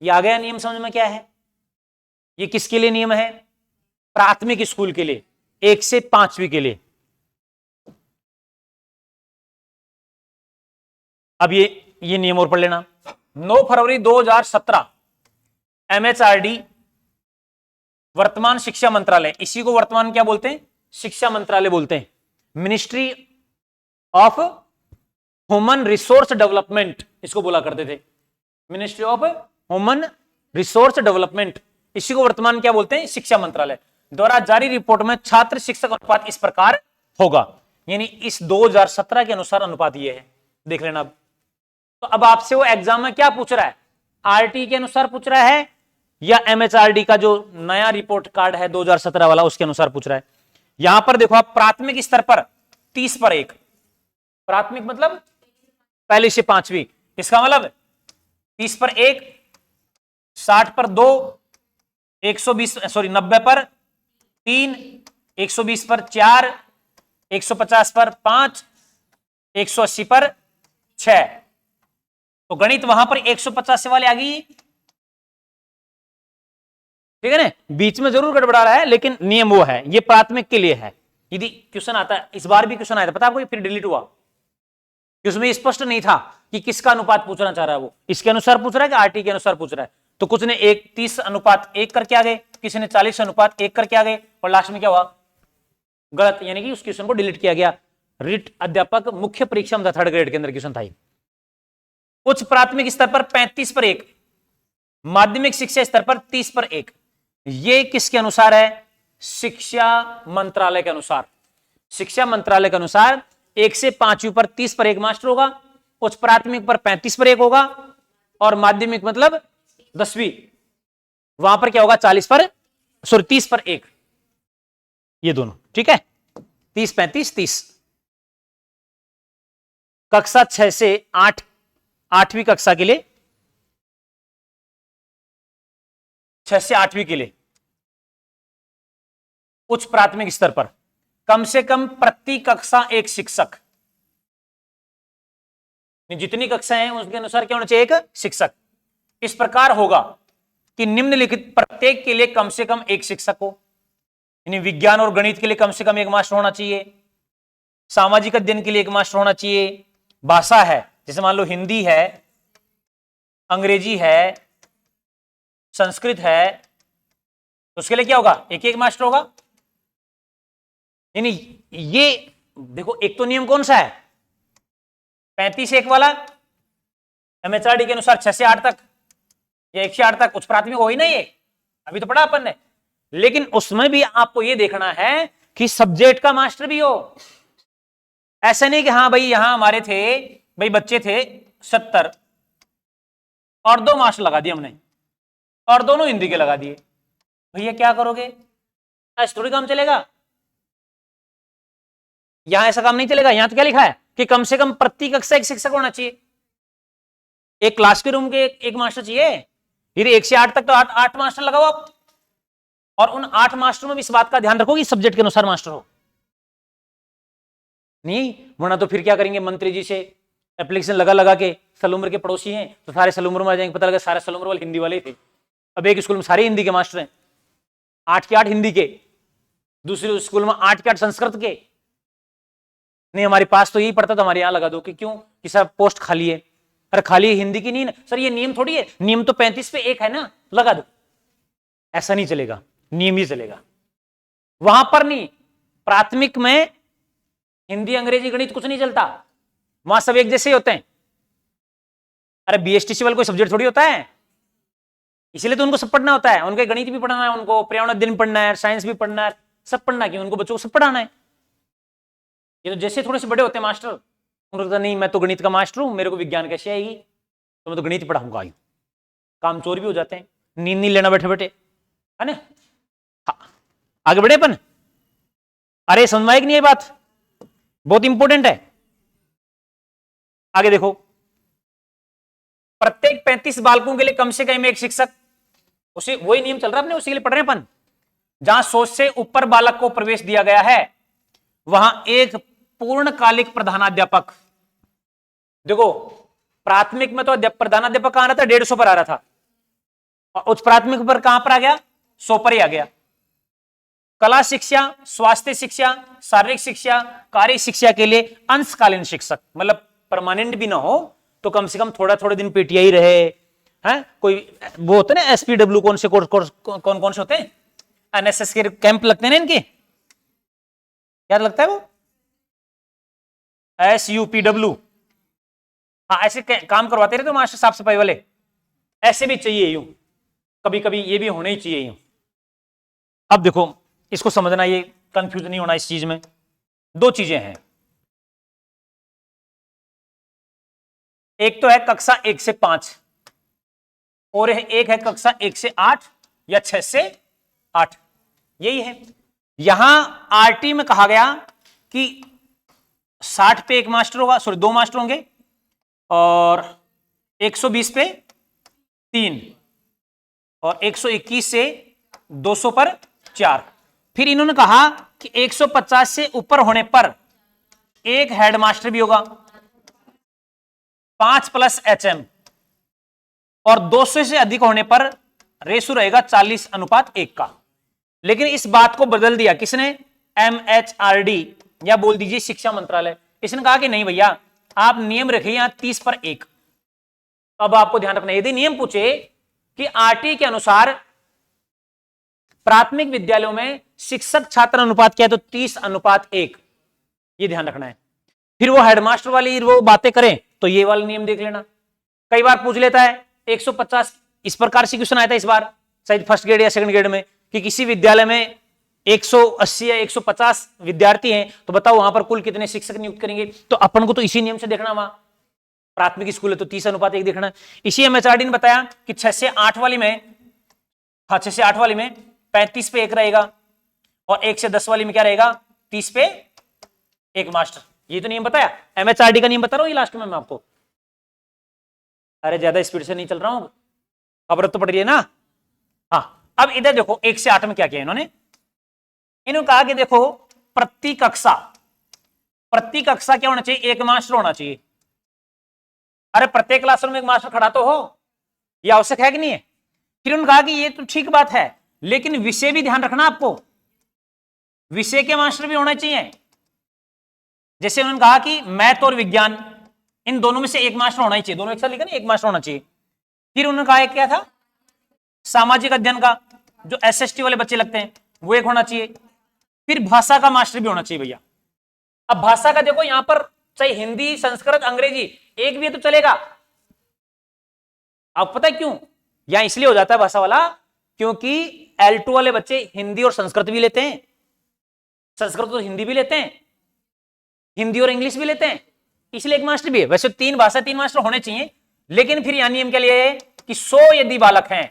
ये आ गया नियम समझ में क्या है। ये किसके लिए नियम है, प्राथमिक स्कूल के लिए, 1 से 5वीं के लिए। अब ये नियम और पढ़ लेना। 9 फरवरी 2017 MHRD वर्तमान शिक्षा मंत्रालय, इसी को वर्तमान क्या बोलते हैं, शिक्षा मंत्रालय बोलते हैं, ministry of human resource development इसको बोला करते थे, ministry of human resource development, इसी को वर्तमान क्या बोलते हैं, शिक्षा मंत्रालय द्वारा जारी रिपोर्ट में छात्र शिक्षक अनुपात इस प्रकार होगा, यानी इस 2017 के अनुसार अनुपात ये है, देख लेना। अब तो अब आपसे वो एग्जाम में क्या पूछ रहा है, आरटी के अनुसार पूछ रहा है या एमएचआरडी का जो नया रिपोर्ट कार्ड है 2017 वाला उसके अनुसार पूछ रहा है। यहां पर देखो आप प्राथमिक स्तर पर 30 पर 1, प्राथमिक मतलब पहली से 5वीं, इसका मतलब 30 पर 1, 60 पर 2, 90 पर 3, 120 पर 4, 150 पर 5, 180 पर 6। तो गणित वहां पर 150 वाले आ गई, ठीक है ना, बीच में जरूर गड़बड़ा रहा है लेकिन नियम वो है, ये प्राथमिक के लिए है। यदि क्वेश्चन आता है, इस बार भी क्वेश्चन आया था पता आपको, फिर डिलीट हुआ, उसमें स्पष्ट नहीं था कि किसका अनुपात पूछना चाह रहा है, वो इसके अनुसार पूछ रहा है कि आरटी के अनुसार पूछ रहा है। तो कुछ ने 30 अनुपात 1 करके आ गए, किसी ने 40 अनुपात 1 करके आ गए, और लास्ट में क्या हुआ, गलत, यानी कि उस क्वेश्चन को डिलीट किया गया। रिट अध्यापक मुख्य परीक्षा में था, 3rd ग्रेड के अंदर क्वेश्चन था। उच्च प्राथमिक स्तर पर 35 पर 1, माध्यमिक शिक्षा स्तर पर 30 पर 1, ये किसके अनुसार है, शिक्षा मंत्रालय के अनुसार। शिक्षा मंत्रालय के अनुसार 1 से 5वीं पर 30 पर 1 मास्टर होगा, उच्च प्राथमिक पर 35 पर 1 होगा, और माध्यमिक मतलब 10वीं वहां पर क्या होगा 30 पर 1, ये दोनों, ठीक है, 30 35 30। कक्षा 6 से 8वीं कक्षा के लिए, 6 से 8वीं के लिए उच्च प्राथमिक स्तर पर कम से कम प्रति कक्षा 1 शिक्षक, जितनी कक्षाएं हैं उसके अनुसार क्या होना चाहिए, 1 शिक्षक। इस प्रकार होगा कि निम्नलिखित प्रत्येक के लिए कम से कम 1 शिक्षक हो, यानी विज्ञान और गणित के लिए कम से कम 1 मास्टर होना चाहिए, सामाजिक अध्ययन के लिए 1 मास्टर होना चाहिए, भाषा है जैसे मान लो हिंदी है, अंग्रेजी है, संस्कृत है, तो उसके लिए क्या होगा, 1 मास्टर होगा। यानी ये देखो, एक तो नियम कौन सा है 35-1 वाला, एमएचआरडी के अनुसार 6 से 8 तक या 1 से 8 तक उच्च प्राथमिक हो ही नहीं, ये अभी तो पढ़ा अपन ने, लेकिन उसमें भी आपको ये देखना है कि सब्जेक्ट का मास्टर भी हो, ऐसा नहीं कि हाँ भाई यहां हमारे थे भाई बच्चे थे 70 और 2 मास्टर लगा दिए हमने और दोनों हिंदी के लगा दिए, भैया क्या करोगे? ऐसे थोड़ी काम चलेगा। यहां ऐसा काम नहीं चलेगा। यहां तो क्या लिखा है कि कम से कम प्रति कक्षा एक शिक्षक होना चाहिए, एक क्लास के रूम के एक मास्टर चाहिए। फिर 1 से 8 तक तो 8 मास्टर लगाओ आप, और उन 8 मास्टरों में भी इस बात का ध्यान रखो कि सब्जेक्ट के अनुसार मास्टर हो। नहीं वरना तो फिर क्या करेंगे, मंत्री जी से एप्लीकेशन लगा लगा के, सलूमर के पड़ोसी हैं तो सारे सलूमर में आ जाएंगे, पता लगा सारे सलूमर वाले हिंदी वाले थे। अब एक स्कूल में सारे हिंदी के मास्टर हैं, 8 के 8 हिंदी के, दूसरे स्कूल में 8 के 8 संस्कृत के। नहीं हमारे पास तो यही पड़ता था, हमारे यहां लगा दो कि क्यों कि सर पोस्ट खाली है। अरे खाली हिंदी की नहीं ना सर, ये नियम थोड़ी है, नियम तो 35 पे 1 है ना, लगा दो। ऐसा नहीं चलेगा, नियम ही चलेगा। वहां पर नहीं, प्राथमिक में हिंदी अंग्रेजी गणित कुछ नहीं चलता, वहां सब एक जैसे ही होते हैं। अरे बीएसटीसी वाले कोई सब्जेक्ट थोड़ी होता है, इसलिए तो उनको सब पढ़ना होता है। उनके गणित भी पढ़ना है, उनको पर्यावरण अध्ययन पढ़ना है, साइंस भी पढ़ना है, सब पढ़ना है, उनको बच्चों को सब पढ़ाना है। ये तो जैसे थोड़े से बड़े होते हैं मास्टर, उनको कहता नहीं मैं तो गणित का मास्टर हूं, मेरे को विज्ञान कैसे आएगी, तो मैं तो गणित पढ़ाऊंगा। काम चोर भी हो जाते हैं, नींद नहीं लेना बैठे बैठे, है ना। हाँ, आगे बढ़े अपन। अरे समझ में आई कि नहीं ये बात, बहुत इंपॉर्टेंट है। आगे देखो, प्रत्येक 35 बालकों के लिए कम से कम एक शिक्षक, उसी वही नियम चल रहा है अपने, उसी के लिए पढ़ रहे हैं अपन। जहां 100 से ऊपर बालक को प्रवेश दिया गया है वहां एक पूर्णकालिक प्रधानाध्यापक। देखो प्राथमिक में तो प्रधानाध्यापक कहां आ रहा था, 150 पर आ रहा था, और उच्च प्राथमिक पर कहां पर आ गया, 100 पर ही आ गया। कला शिक्षा, स्वास्थ्य शिक्षा, शारीरिक शिक्षा, कार्य शिक्षा के लिए अंशकालीन शिक्षक, मतलब परमानेंट भी ना हो तो कम से कम थोड़ा थोड़े दिन पीटीआई रहे, हैं कोई वो होते ना एसपीडब्ल्यू, कौन से कोर्स कौन कौन से होते हैं, एनएसएस के कैंप लगते हैं ना इनके, क्या लगता है वो, SUPW। हाँ ऐसे काम करवाते रहते तो मास्टर साफ सफाई वाले, ऐसे भी चाहिए यूं, कभी कभी ये भी होना ही चाहिए यूं। अब देखो इसको समझना, ये कंफ्यूज नहीं होना इस चीज में। 2 चीजें हैं, एक तो है कक्षा 1 से 5 और एक है कक्षा 1 से 8 या 6 से 8, यही है। यहां आरटी में कहा गया कि 60 पे 1 मास्टर होगा, सॉरी 2 मास्टर होंगे, और 120 पे 3, और 121 से 200 पर 4। फिर इन्होंने कहा कि 150 से ऊपर होने पर एक हेडमास्टर भी होगा, 5 + HM, और 200 से अधिक होने पर रेशो रहेगा 40:1 का। लेकिन इस बात को बदल दिया किसने, MHRD, या बोल दीजिए शिक्षा मंत्रालय। इसने कहा कि नहीं भैया आप नियम रखिए यहां 30 पर 1। अब आपको ध्यान रखना, यदि नियम पूछे कि आरटी के अनुसार प्राथमिक विद्यालयों में शिक्षक छात्र अनुपात क्या है, तो 30:1, ये ध्यान रखना है। फिर वो हेडमास्टर वाली वो बातें करें तो ये वाला नियम देख लेना। कई बार पूछ लेता है 150, इस प्रकार से क्वेश्चन आया था इस बार शायद फर्स्ट ग्रेड या सेकंड ग्रेड में, कि किसी विद्यालय में 180 या 150 विद्यार्थी हैं, तो बताओ वहां पर कुल कितने शिक्षक नियुक्त करेंगे। तो अपन को तो इसी नियम से देखना, वहां प्राथमिक स्कूल है तो 30:1 देखना है। इसी MHRD ने बताया कि 6 से 8 वाली में, हाँ 6 से 8 वाली में 35 पे 1 रहेगा, और 1 से 10 वाली में क्या रहेगा, 30 पे 1 मास्टर। ये तो नियम बताया, MHRD का नियम बता रहा हूं ये लास्ट में मैं आपको। अरे ज्यादा स्पीड से नहीं चल रहा हूं, खबर तो पड़ रही है ना। हाँ अब इधर देखो 1 से 8 में क्या किया इन्होंने कहा कि देखो प्रति कक्षा क्या होना चाहिए, 1 मास्टर होना चाहिए। अरे प्रत्येक क्लासरूम में 1 मास्टर खड़ा तो हो, यह आवश्यक है कि नहीं है। फिर उन्होंने कहा कि ये तो ठीक बात है, लेकिन विषय भी ध्यान रखना आपको, विषय के मास्टर भी होना चाहिए। जैसे उन्होंने कहा कि मैथ और विज्ञान, इन दोनों में से 1 मास्टर होना ही चाहिए, दोनों एक साथ लिखा ना, 1 मास्टर होना चाहिए। फिर उन्होंने कहा क्या था, सामाजिक अध्ययन का जो SST वाले बच्चे लगते हैं वो 1 होना चाहिए। फिर भाषा का मास्टर भी होना चाहिए भैया। अब भाषा का देखो यहां पर चाहे हिंदी, संस्कृत, अंग्रेजी एक भी है तो चलेगा। अब पता है क्यों, यहां इसलिए हो जाता है भाषा वाला, क्योंकि L2 वाले बच्चे हिंदी और संस्कृत भी लेते हैं, संस्कृत और हिंदी भी लेते हैं, हिंदी और इंग्लिश भी लेते हैं, इसलिए एक मास्टर भी है। वैसे 3 भाषा 3 मास्टर होने चाहिए, लेकिन फिर यहां नियम के लिए है कि 100 यदि बालक हैं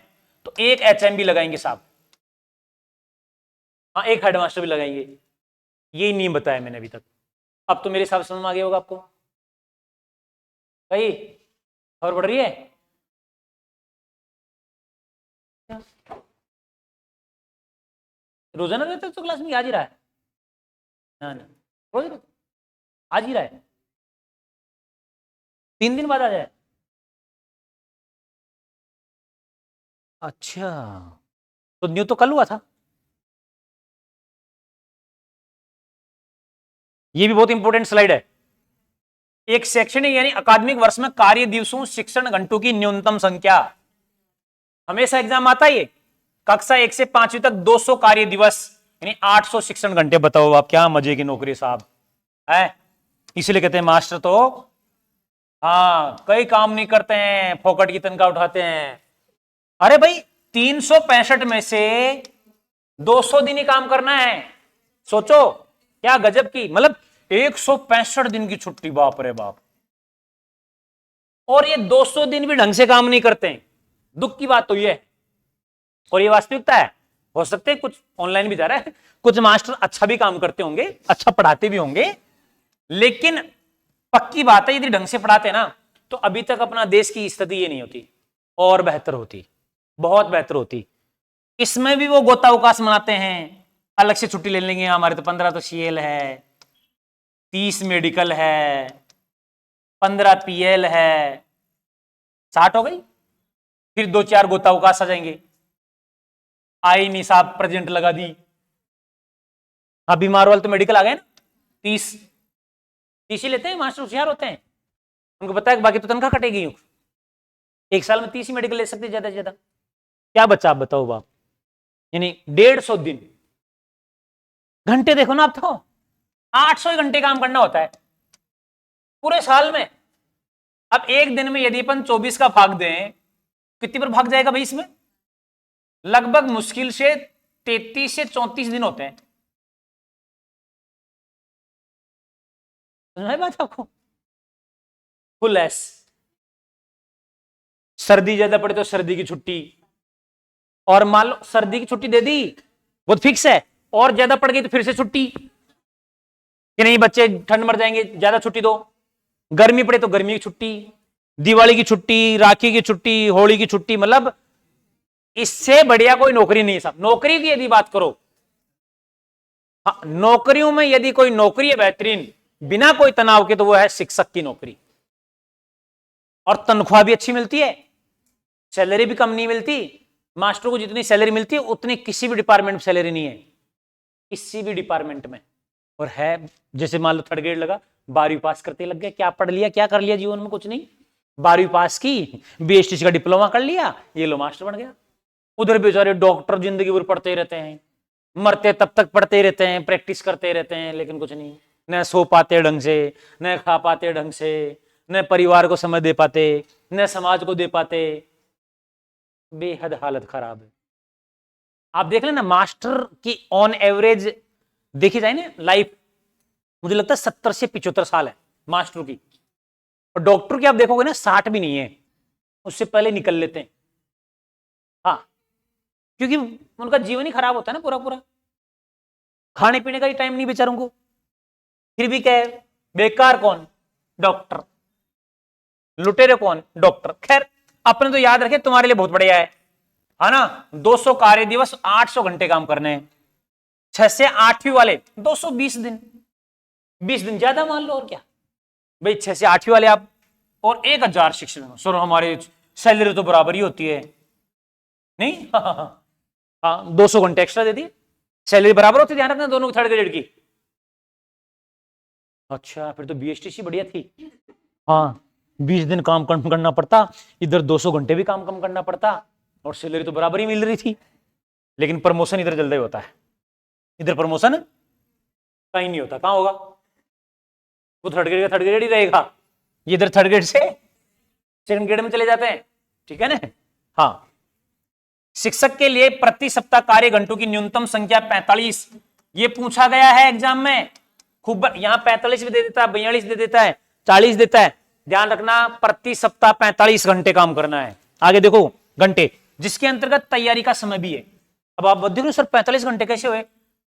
तो एक HM भी लगाएंगे साहब, हाँ एक हेडमास्टर भी लगाएंगे। यही नियम बताया मैंने अभी तक। अब तो मेरे हिसाब से समझ में आ गया होगा आपको भाई। खबर पड़ रही है? रोजाना रहते तो क्लास में आज ही रहा है ना? रोज आज ही रहा है, 3 दिन बाद आ जाए। अच्छा, तो न्यू तो कल हुआ था। ये भी बहुत इंपॉर्टेंट स्लाइड है। एक शैक्षणिक यानी अकादमिक वर्ष में कार्य दिवसों शिक्षण घंटों की न्यूनतम संख्या, हमेशा एग्जाम आता है। कक्षा 1 से 5वीं तक 200 कार्य दिवस यानी 800 शिक्षण घंटे। बताओ आप, क्या मजे की नौकरी साहब है। इसलिए कहते हैं मास्टर तो हाँ कई काम नहीं करते हैं, फोकट की तनख्वाह उठाते हैं। अरे भाई 365 में से 200 दिन ही काम करना है। सोचो क्या गजब की, मतलब 165 दिन की छुट्टी, बाप रे बाप। और ये 200 दिन भी ढंग से काम नहीं करते हैं। दुख की बात तो ये है, और ये वास्तविकता है। हो सकते हैं कुछ ऑनलाइन भी जा रहा है, कुछ मास्टर अच्छा भी काम करते होंगे, अच्छा पढ़ाते भी होंगे, लेकिन पक्की बात है यदि ढंग से पढ़ाते ना तो अभी तक अपना देश की स्थिति ये नहीं होती, और बेहतर होती, बहुत बेहतर होती। इसमें भी वो गोता अवकाश मनाते हैं, अलग से छुट्टी ले लेंगे। हमारे तो 15 तो CL है, 30 मेडिकल है, 15 PL है, 60 हो गई। फिर 2-4 गोता अवकाश आ जाएंगे। आई नहीं साहब प्रेजेंट लगा दी, हाँ बीमार वाले तो मेडिकल आ गए ना, 30 ही लेते हैं। मास्टर होशियार होते हैं, उनको पता है कि बाकी तो तनख्वाह कटेगी। एक साल में 30 ही मेडिकल ले सकते हैं ज्यादा से ज्यादा। क्या बच्चा आप बताओ बाप, यानी 150 दिन। घंटे देखो ना आप, तो 800 घंटे काम करना होता है पूरे साल में। अब एक दिन में यदि अपन 24 का भाग दें, कितनी पर भाग जाएगा भाई इसमें? लगभग मुश्किल से 33 से 34 दिन होते हैं। समझ में बात आपको? Full S. सर्दी ज्यादा पड़े तो सर्दी की छुट्टी, और मान लो सर्दी की छुट्टी दे दी वो फिक्स है, और ज्यादा पड़ गई तो फिर से छुट्टी, कि नहीं बच्चे ठंड मर जाएंगे ज्यादा छुट्टी दो। गर्मी पड़े तो गर्मी की छुट्टी, दिवाली की छुट्टी, राखी की छुट्टी, होली की छुट्टी। मतलब इससे बढ़िया कोई नौकरी नहीं है साहब। नौकरी की यदि बात करो, हाँ नौकरियों में यदि कोई नौकरी है बेहतरीन बिना कोई तनाव के, तो वो है शिक्षक की नौकरी। और तनख्वाह भी अच्छी मिलती है, सैलरी भी कम नहीं मिलती। मास्टर को जितनी सैलरी मिलती है उतनी किसी भी डिपार्टमेंट में सैलरी नहीं है, किसी भी डिपार्टमेंट में। और है जैसे मान लो थर्ड ग्रेड लगा, 12वीं पास करते लग गए, क्या पढ़ लिया क्या कर लिया जीवन में? कुछ नहीं, 12वीं पास की, BSTC का डिप्लोमा कर लिया, ये लो मास्टर बन गया। उधर बेचारे डॉक्टर जिंदगी भर पढ़ते रहते हैं, मरते तब तक पढ़ते रहते हैं, प्रैक्टिस करते रहते हैं, लेकिन कुछ नहीं। न सो पाते ढंग से, न खा पाते ढंग से, न परिवार को समय दे पाते, न समाज को दे पाते। बेहद हालत खराब है। आप देख लेना मास्टर की ऑन एवरेज देखी जाए ना लाइफ, मुझे लगता है 70 से 75 साल है मास्टर की। और डॉक्टर की आप देखोगे ना 60 भी नहीं है, उससे पहले निकल लेते हैं। हाँ क्योंकि उनका जीवन ही खराब होता है ना पूरा पूरा, खाने पीने का ही टाइम नहीं बेचारों को। फिर भी क्या है, बेकार कौन? डॉक्टर। लुटेरे कौन? डॉक्टर। खैर अपने तो याद रखे, तुम्हारे लिए बहुत बढ़िया है ना। 200 कार्य दिवस, 800 घंटे काम करने हैं। 6 से 8वीं वाले 220 दिन, 20 दिन ज्यादा मान लो। और क्या भाई, 6 से 8वीं वाले आप और 1000 शिक्षक। सर हमारे सैलरी तो बराबर ही होती है नहीं? हाँ 200 घंटे एक्स्ट्रा दे दिए, सैलरी बराबर होती, ध्यान रखना दोनों थर्ड ग्रेड की। अच्छा फिर तो BSTC बढ़िया थी। हाँ 20 दिन काम कम करना पड़ता, इधर 200 घंटे भी काम कम करना पड़ता, और सैलरी तो बराबर ही मिल रही थी। लेकिन प्रमोशन इधर जल्दी होता है, इधर प्रमोशन कहीं नहीं होता। कहां होगा? वो थर्ड ग्रेड का थर्ड ग्रेड ही रहेगा, ये इधर थर्ड ग्रेड से सेकंड ग्रेड में चले जाते हैं। ठीक है ना? हाँ शिक्षक के लिए प्रति सप्ताह कार्य घंटों की न्यूनतम संख्या 45, ये पूछा गया है एग्जाम में। खूब यहाँ 45 भी दे देता है, 42 दे देता है, 40 देता है। ध्यान रखना प्रति सप्ताह 45 घंटे काम करना है। आगे देखो घंटे, जिसके अंतर्गत तैयारी का समय भी है। अब आप देखो सर 45 घंटे कैसे हुए,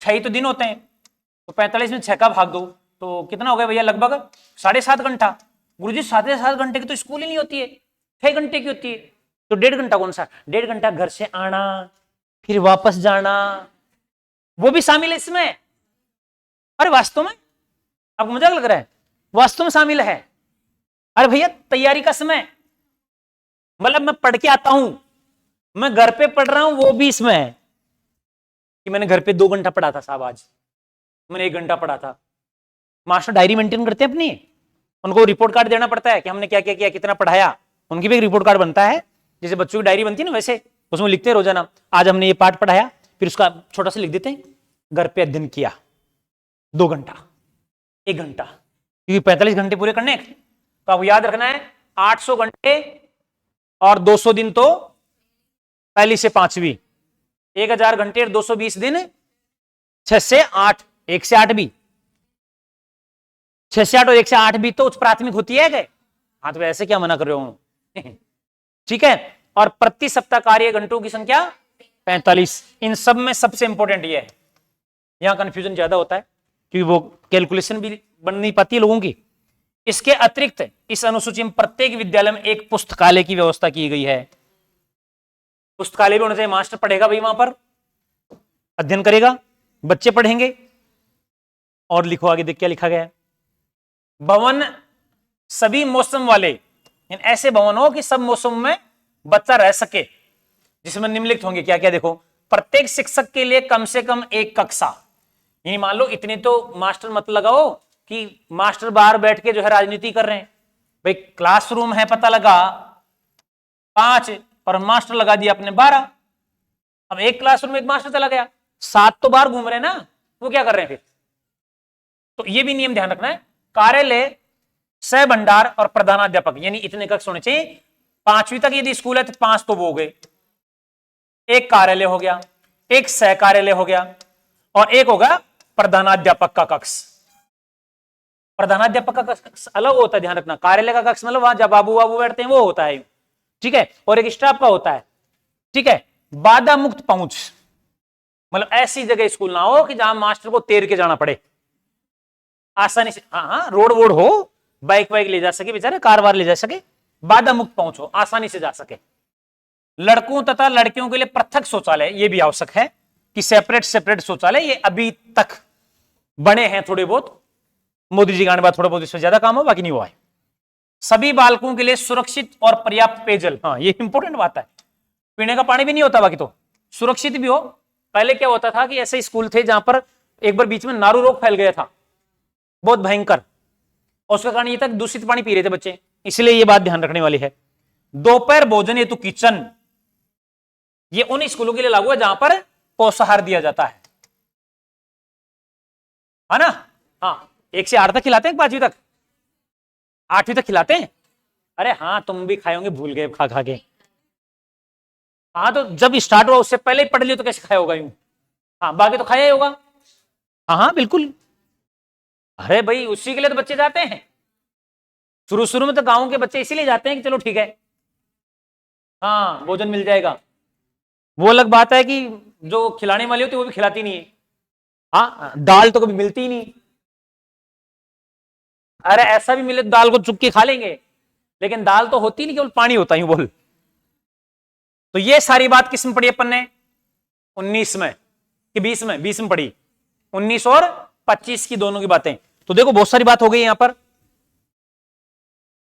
6 ही तो दिन होते हैं, तो 45 में 6 का भाग दो तो कितना हो गया भैया, लगभग 7.5 घंटा। गुरुजी 7.5 घंटे की तो स्कूल ही नहीं होती है, 6 घंटे की होती है, तो 1.5 घंटा कौन सा, 1.5 घंटा घर से आना फिर वापस जाना, वो भी शामिल है इसमें। अरे वास्तव में आपको मजाक लग रहा है, वास्तव में शामिल है। अरे भैया तैयारी का समय, मतलब मैं पढ़ के आता हूं, मैं घर पे पढ़ रहा हूं, वो भी इसमें है कि मैंने घर पे 2 घंटा पढ़ा था साहब, आज मैंने 1 घंटा पढ़ा था। मास्टर डायरी मेंटेन करते हैं अपनी, उनको रिपोर्ट कार्ड देना पड़ता है कि हमने क्या क्या किया, कितना पढ़ाया, उनकी भी एक रिपोर्ट कार्ड बनता है, जैसे बच्चों की डायरी बनती है ना, वैसे उसमें लिखते हैं रोजाना आज हमने ये पाठ पढ़ाया, फिर उसका छोटा सा लिख देते हैं घर पे अध्ययन किया 2 घंटा 1 घंटा, क्योंकि 45 घंटे पूरे करने। तो आपको याद रखना है 800 घंटे और 200 दिन तो पहली से पांचवी, 1000 घंटे और 220 दिन, 6 से 8, 1 से 8 भी, 6 से 8 और 1 से 8 भी तो उच्च प्राथमिक होती है गए। हाँ तो ऐसे क्या मना कर रहे हो ठीक है। और प्रति सप्ताह कार्य घंटों की संख्या 45। इन सब में सबसे इंपॉर्टेंट ये है, यहां कंफ्यूजन ज्यादा होता है क्योंकि वो कैलकुलेशन भी बन नहीं पाती है लोगों की। इसके अतिरिक्त इस अनुसूची में प्रत्येक विद्यालय में एक पुस्तकालय की व्यवस्था की गई है। पुस्तकालय भी होना चाहिए, मास्टर पढ़ेगा भाई, वहां पर अध्ययन करेगा, बच्चे पढ़ेंगे। और लिखो आगे, देख क्या लिखा गया है, भवन सभी मौसम वाले, ऐसे भवन हो कि सब मौसम में बच्चा रह सके, जिसमें निम्नलिखित होंगे क्या क्या, देखो प्रत्येक शिक्षक के लिए कम से कम एक कक्षा, यानी मान लो इतनी तो मास्टर मत लगाओ कि मास्टर बाहर बैठ के जो है राजनीति कर रहे हैं। भाई क्लासरूम है पता लगा 5 और मास्टर लगा दिया अपने 12, अब एक क्लासरूम में एक मास्टर चला गया, 7 तो बाहर घूम रहे हैं ना, वो क्या कर रहे हैं फिर। तो ये भी नियम ध्यान रखना है, कार्यालय सह भंडार और प्रधानाध्यापक, यानी इतने कक्ष होने चाहिए। 5वीं तक यदि स्कूल है तो 5 तो वो हो गए, एक कार्यालय हो गया, एक सह कार्यालय हो गया, और एक होगा प्रधानाध्यापक का कक्ष। प्रधानाध्यापक का कक्ष अलग होता है, ध्यान रखना। कार्यालय का कक्ष मतलब वहां जब बाबू बाबू बैठते हैं वो होता है, ठीक है, और एक स्टाफ का होता है, ठीक है। बाधा मुक्त पहुंच, मतलब ऐसी जगह स्कूल ना हो कि जहां मास्टर को तैर के जाना पड़े, आसानी से, हाँ रोड वोड हो, बाइक वाइक ले जा सके बेचारे, कार वार ले जा सके, बाधा मुक्त पहुंच हो, आसानी से जा सके। लड़कों तथा लड़कियों के लिए पृथक शौचालय, यह भी आवश्यक है कि सेपरेट सेपरेट शौचालय, ये अभी तक बने हैं थोड़े बहुत, मोदी जी के आने बाद थोड़ा बहुत इसमें ज्यादा काम हो, बाकी नहीं हुआ है। सभी बालकों के लिए सुरक्षित और पर्याप्त पेयजल, हाँ ये इंपॉर्टेंट बात है, पीने का पानी भी नहीं होता, बाकी तो सुरक्षित भी हो। पहले क्या होता था कि ऐसे स्कूल थे जहां पर एक बार बीच में नारू रोग फैल गया था, बहुत भयंकर, और उसका कारण ये था दूषित पानी पी रहे थे बच्चे, इसलिए ये बात ध्यान रखने वाली है। दोपहर भोजन हेतु किचन, ये उन स्कूलों के लिए लागू है जहां पर पोषाहार दिया जाता है ना। हाँ 1 से 8 तक खिलाते हैं, 5वीं तक, 8वीं तक खिलाते हैं। अरे हाँ तुम भी खाए होंगे, भूल गए खा खा के। हाँ तो जब स्टार्ट हुआ उससे पहले ही पढ़ लियो तो कैसे खाया होगा यूं, हाँ बाकी तो खाया ही होगा। हाँ हाँ बिल्कुल, अरे भाई उसी के लिए तो बच्चे जाते हैं, शुरू शुरू में तो गांव के बच्चे इसीलिए जाते हैं कि चलो ठीक है हाँ भोजन मिल जाएगा। वो अलग बात है कि जो खिलाने वाली होती है वो भी खिलाती नहीं है, हाँ दाल तो कभी मिलती ही नहीं। अरे ऐसा भी मिले तो दाल को चुप के खा लेंगे, लेकिन दाल तो होती नहीं, केवल पानी होता है बोल। तो ये सारी बात किस में पढ़ी अपन ने, 19 में कि 20 में, 20 में पढ़ी, 19 और 25 की दोनों की बातें। तो देखो बहुत सारी बात हो गई यहां पर,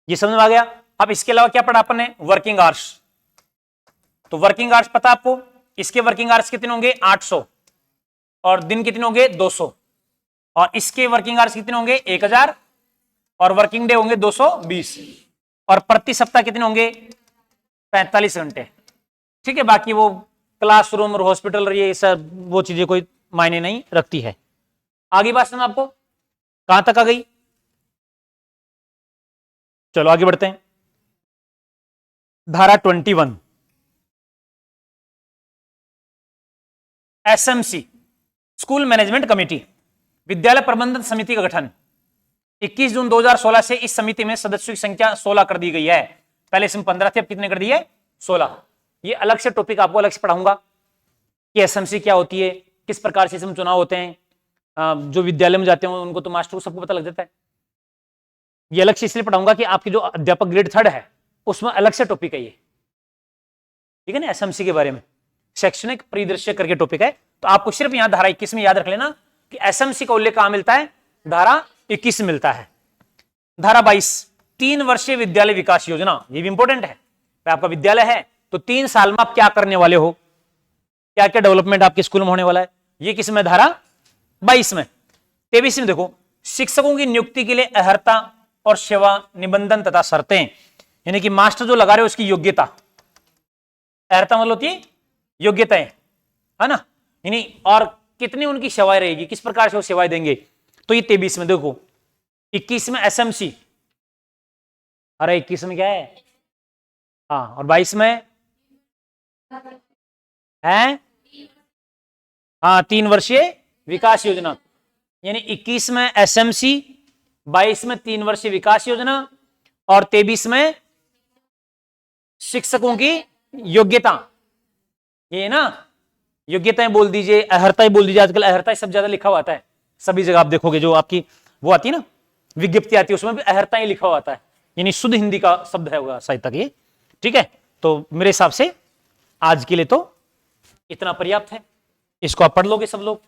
ये समझ में आ गया। अब इसके अलावा क्या पढ़ा अपन ने, वर्किंग आवर्स। तो वर्किंग आवर्स पता आपको, इसके वर्किंग आवर्स कितने होंगे 800, और दिन कितने होंगे 200, और इसके वर्किंग आवर्स कितने होंगे 1000, और वर्किंग डे होंगे 220, और प्रति सप्ताह कितने होंगे 45 घंटे, ठीक है। बाकी वो क्लासरूम और हॉस्पिटल और ये सब वो चीजें कोई मायने नहीं रखती है। आगे बात समझ आपको, कहां तक आ गई, चलो आगे बढ़ते हैं। धारा 21 एसएमसी, स्कूल मैनेजमेंट कमेटी, विद्यालय प्रबंधन समिति का गठन 21 जून 2016 से इस समिति में सदस्यों की संख्या 16 कर दी गई है। पहले इसमें 15 थे, अब कितने कर दिए? 16। ये अलग से टॉपिक आपको अलग से पढ़ाऊंगा कि एसएमसी क्या होती है, किस प्रकार से इसमें चुनाव होते हैं। जो विद्यालय में जाते हैं उनको तो मास्टर को सबको पता लग जाता है। ये अलग से इसलिए पढ़ाऊंगा कि आपकी जो अध्यापक ग्रेड 3 है उसमें अलग से टॉपिक है ये, ठीक है ना। एसएमसी के बारे में शैक्षणिक परिदृश्य करके टॉपिक है। तो आपको सिर्फ यहां धारा 21 में याद रख लेना कि एसएमसी का उल्लेख कहां मिलता है? धारा 21 में मिलता है। धारा 22 3 वर्षीय विद्यालय विकास योजना, ये भी इंपॉर्टेंट है। आपका विद्यालय है तो 3 साल में आप क्या करने वाले हो, क्या क्या डेवलपमेंट आपके स्कूल में होने वाला है, ये किस में? धारा 22 में। 23 में देखो, शिक्षकों की नियुक्ति के लिए अर्हता और सेवा निबंधन तथा शर्तें, यानी कि मास्टर जो लगा रहे हो उसकी योग्यता। अर्हता मतलब होती है योग्यताएं, है ना, यानी और कितनी उनकी सेवाएं रहेगी, किस प्रकार से वो सेवाएं देंगे। तो ये 23 में देखो। 21 में एसएमसी, अरे 21 में क्या है? हाँ, और 22 में है हाँ 3 वर्षीय विकास योजना, यानी 21 में एसएमसी, 22 में 3 वर्षीय विकास योजना और 23 में शिक्षकों की योग्यता। ये ना योग्यताएं बोल दीजिए, अर्हताएं बोल दीजिए। आजकल अर्हताएं सब ज्यादा लिखा हुआ आता है सभी जगह। आप देखोगे जो आपकी वो आती है ना विज्ञप्ति आती है, उसमें भी अर्हताएं लिखा हुआ आता है, यानी शुद्ध हिंदी का शब्द है होगा साहित्य का ये, ठीक है। तो मेरे हिसाब से आज के लिए तो इतना पर्याप्त है, इसको आप पढ़ लोगे सब लोग।